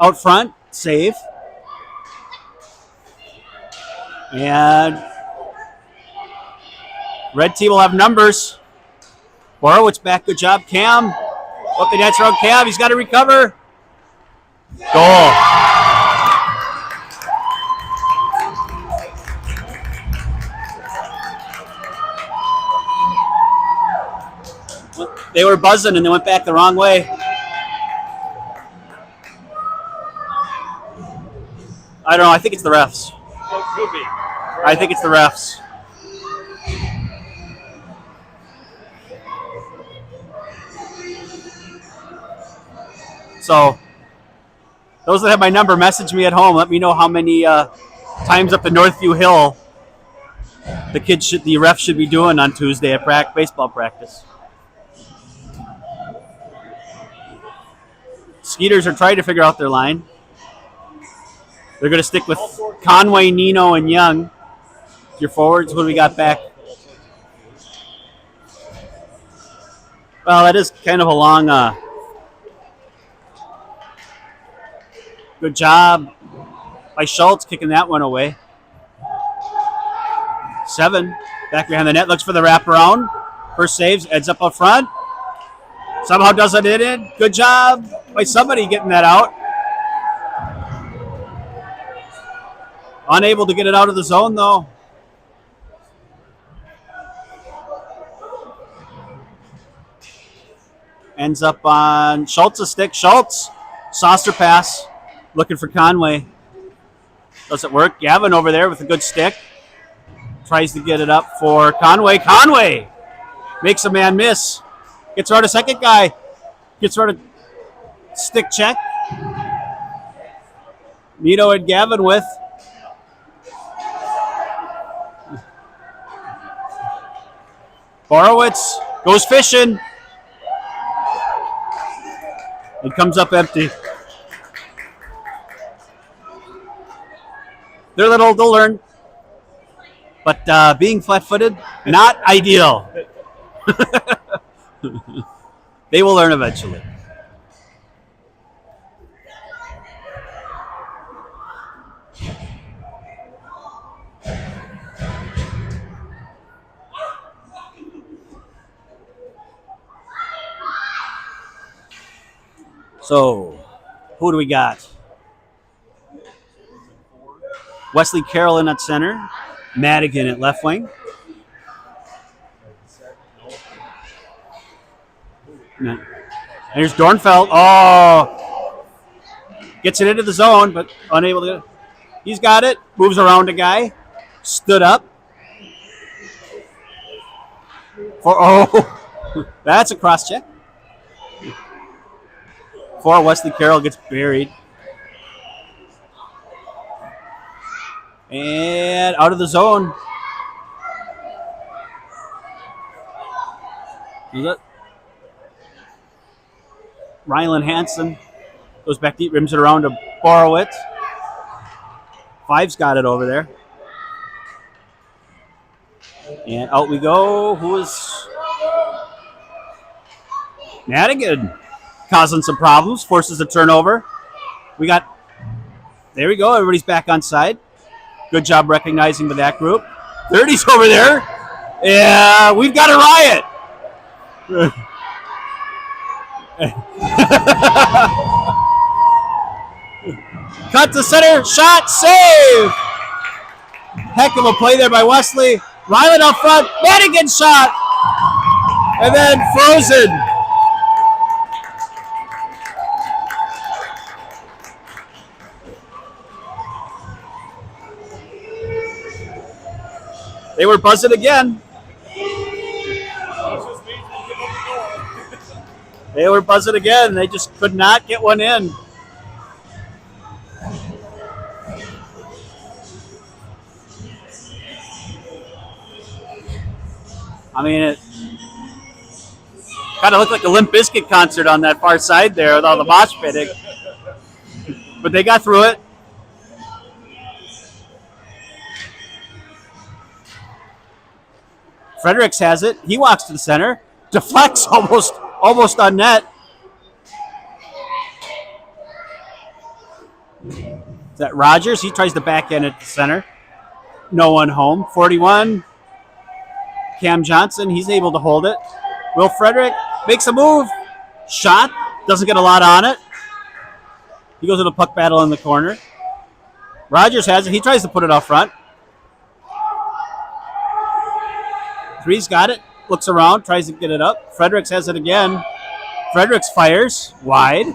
out front, save. And red team will have numbers. Borowitz back. Good job, Cam. Up the dance around Cam. He's got to recover. Goal. They were buzzing and they went back the wrong way. I don't know. I think it's the refs. Oh, could be. I think it's the refs. So, those that have my number, message me at home. Let me know how many times up the Northview Hill the refs should be doing on Tuesday at baseball practice. Skeeters are trying to figure out their line. They're going to stick with Conway, Nino, and Young. Your forwards, what do we got back? Well, that is kind of a long... good job by Schultz kicking that one away. 7, back behind the net, looks for the wraparound. First saves, ends up front. Somehow does it in. Good job by somebody getting that out. Unable to get it out of the zone, though. Ends up on Schultz's stick. Schultz, saucer pass, looking for Conway. Doesn't work. Gavin over there with a good stick. Tries to get it up for Conway. Conway makes a man miss. Gets rid of second guy. Gets rid of stick check. Nito and Gavin with. Borowitz goes fishing. It comes up empty. They're little, they'll learn. But being flat-footed, not ideal. They will learn eventually. So, who do we got? Wesley Carroll in at center. Madigan at left wing. There's Dornfeld. Oh! Gets it into the zone, but unable to. He's got it. Moves around a guy. Stood up. That's a cross check. For Wesley Carroll gets buried. And out of the zone. Is it? Rylan Hansen goes back deep, rims it around to Borowitz. 5's got it over there. And out we go. Who is Madigan? Causing some problems, forces a turnover. There we go. Everybody's back on side. Good job recognizing with that group. 30's over there. Yeah, we've got a riot. Cut to center, shot, save. Heck of a play there by Wesley. Ryland up front, Madigan shot. And then frozen. They were buzzing again. They were buzzing again. They just could not get one in. I mean, it kind of looked like a Limp Bizkit concert on that far side there with all the mosh pitting. But they got through it. Fredericks has it. He walks to the center. Deflects almost on net. Is that Rogers? He tries to backhand at the center. No one home. 41. Cam Johnson, he's able to hold it. Will Frederick makes a move. Shot. Doesn't get a lot on it. He goes in a puck battle in the corner. Rogers has it. He tries to put it out front. Three's got it. Looks around. Tries to get it up. Fredericks has it again. Fredericks fires. Wide.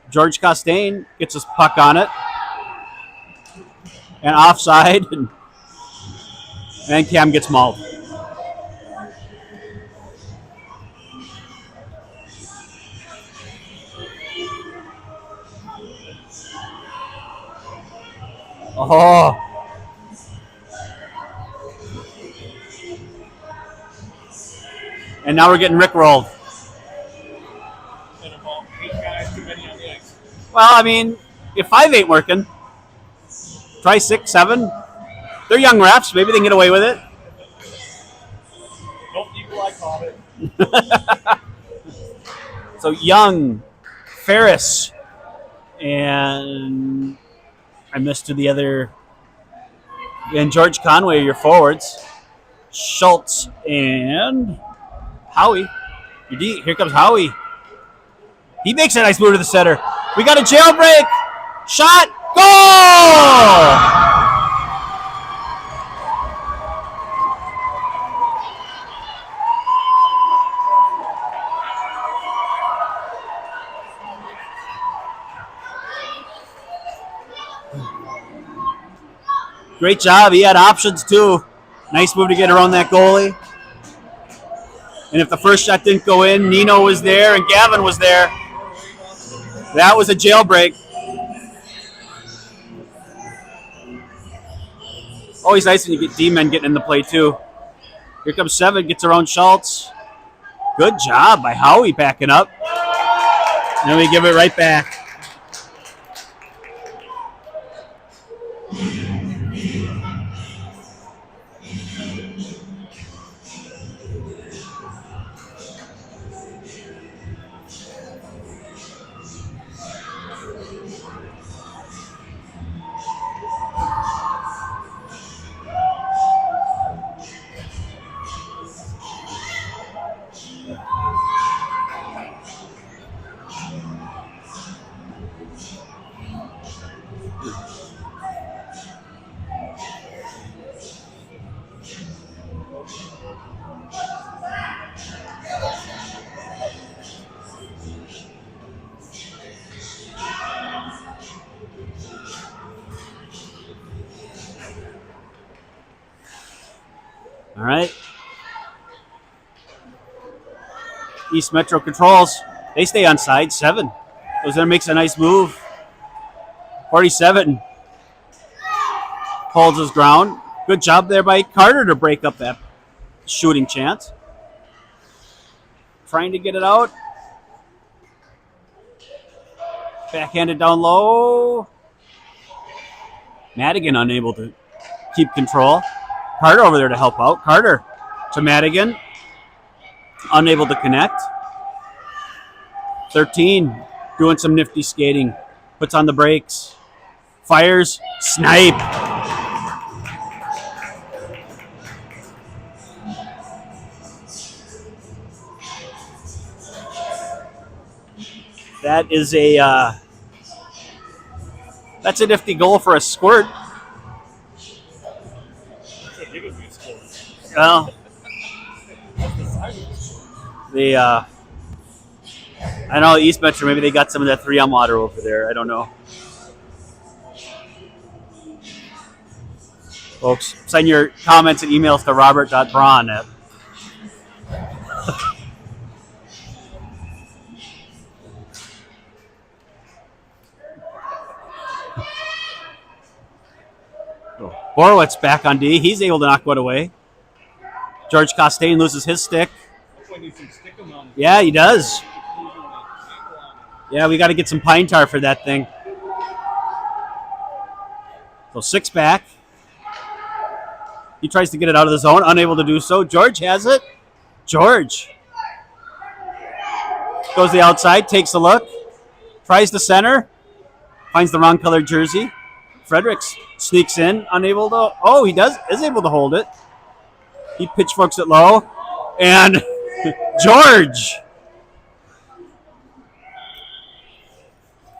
George Costain gets his puck on it. And offside. And Cam gets mauled. Oh. And now we're getting rickrolled. Well, I mean, if 5 ain't working, try 6, 7. They're young refs. Maybe they can get away with it. Nope, I caught it. So Young, Ferris, and I missed to the other. And George Conway are your forwards. Schultz and Howie. Here comes Howie. He makes a nice move to the center. We got a jailbreak. Shot. Goal! Great job. He had options too. Nice move to get around that goalie. And if the first shot didn't go in, Nino was there and Gavin was there. That was a jailbreak. Always nice when you get D-men getting in the play too. Here comes 7, gets around Schultz. Good job by Howie backing up. And then we give it right back. All right. East Metro controls. They stay on side. 7 goes there, makes a nice move. 47 holds his ground. Good job there by Carter to break up that shooting chance. Trying to get it out. Backhanded down low. Madigan unable to keep control. Carter over there to help out. Carter to Madigan. Unable to connect. 13 doing some nifty skating. Puts on the brakes. Fires. Snipe. That is that's a nifty goal for a squirt. Well, I know East Metro, maybe they got some of that 3M water over there. I don't know. Folks, send your comments and emails to robert.braun at Horowitz back on D. He's able to knock one away. George Costain loses his stick. Yeah, he does. Yeah, we got to get some pine tar for that thing. So 6 back. He tries to get it out of the zone, unable to do so. George has it. George goes to the outside, takes a look, tries to center, finds the wrong colored jersey. Fredericks sneaks in, unable to. Oh, he is able to hold it. He pitchforks it low, and George.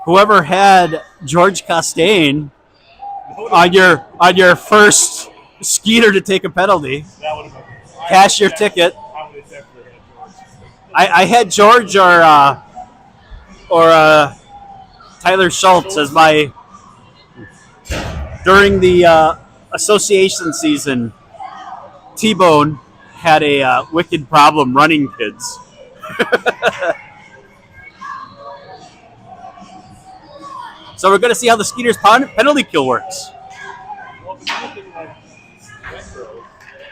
Whoever had George Costain on your first Skeeter to take a penalty, cash your ticket. I had George or Tyler Schultz as my during the association season. T-Bone had a wicked problem running kids. So we're going to see how the Skeeters penalty kill works.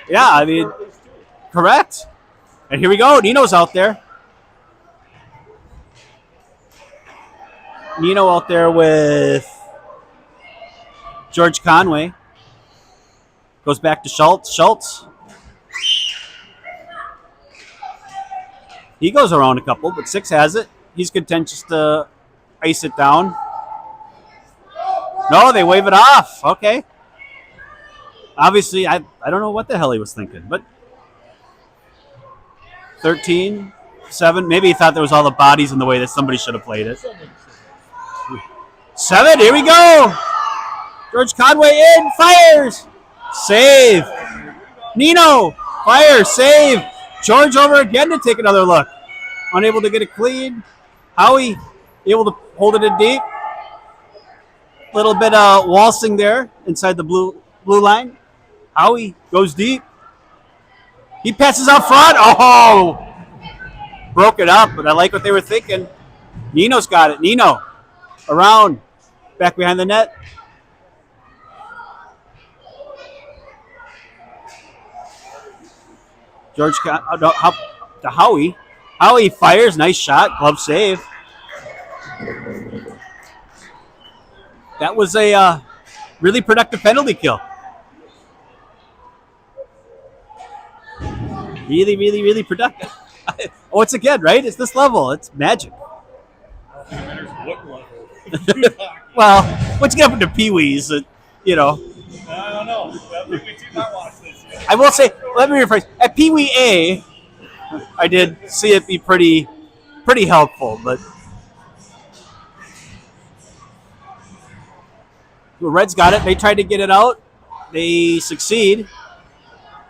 Yeah, I mean, correct. And here we go. Nino's out there. Nino out there with George Conway. Goes back to Schultz. Schultz. He goes around a couple, but 6 has it. He's contentious to ice it down. No, they wave it off. Okay. Obviously, I don't know what the hell he was thinking, but 13, 7. Maybe he thought there was all the bodies in the way that somebody should have played it. 7, here we go. George Conway in, fires. Save. Nino, fire, save. George over again to take another look. Unable to get it clean. Howie able to hold it in deep. Little bit of waltzing there inside the blue line. Howie goes deep. He passes out front. Oh! Broke it up, but I like what they were thinking. Nino's got it. Nino around. Back behind the net. George to Howie. Howie fires. Nice shot. Glove save. That was a really productive penalty kill. Really, really, really productive. Once again, right? It's this level. It's magic. Well, once you get up into Pee-wees, you know. I don't know. We did not watch this yet. I will say, let me rephrase. At Pee-wee A, I did see it be pretty helpful, but the Reds got it. They tried to get it out. They succeed.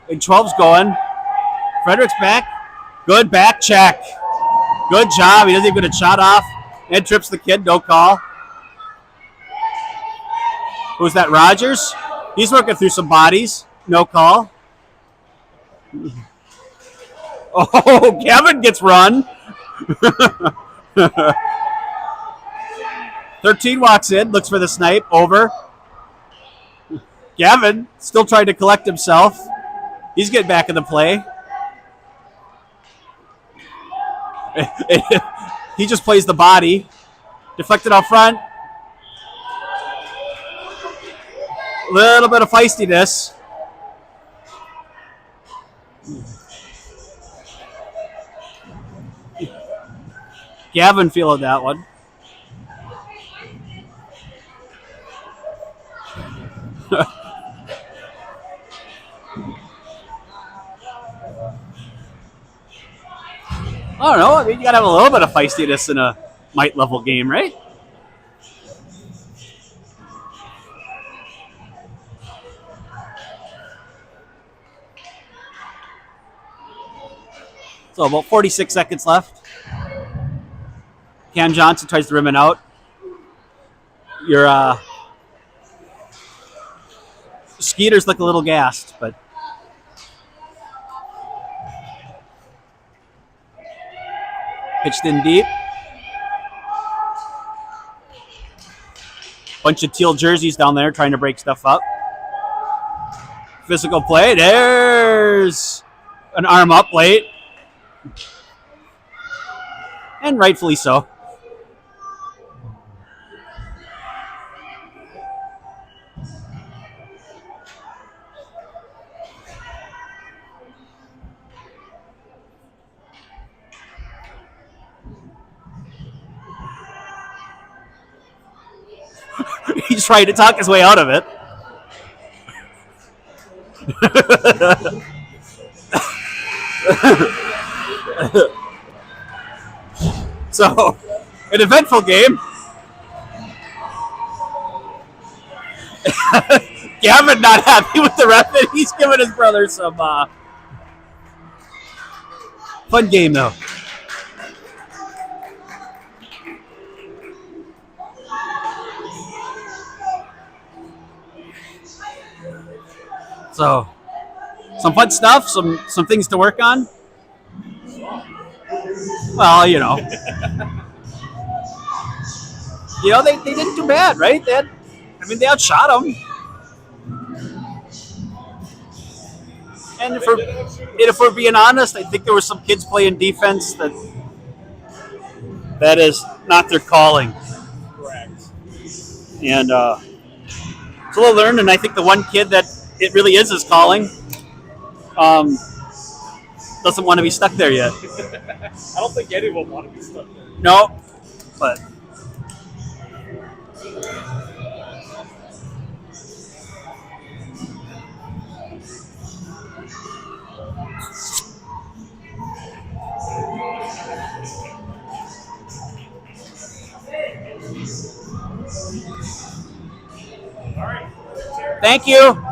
And 12's going. Frederick's back. Good back check. Good job. He doesn't even get a shot off. And trips the kid. No call. Who's that? Rogers? He's working through some bodies. No call. Oh, Kevin gets run. 13 walks in, looks for the snipe, over. Gavin still trying to collect himself. He's getting back in the play. He just plays the body. Deflected out front. Little bit of feistiness. Gavin feeling that one. I don't know. I mean, you gotta have a little bit of feistiness in a might level game, right? So about 46 seconds left. Cam Johnson tries to rim it out. Your Skeeters look a little gassed, but pitched in deep. Bunch of teal jerseys down there trying to break stuff up. Physical play. There's an arm up late. And rightfully so. He's trying to talk his way out of it. So, an eventful game. Gavin not happy with the ref, and he's giving his brother some fun game though. So, some fun stuff, some things to work on. Well, they didn't do bad, right? They outshot them. And if we're being honest, I think there were some kids playing defense that is not their calling. Correct. And so they'll learn. And I think the one kid that it really is his calling doesn't want to be stuck there yet. I don't think anyone want to be stuck there. No, but All right. thank you.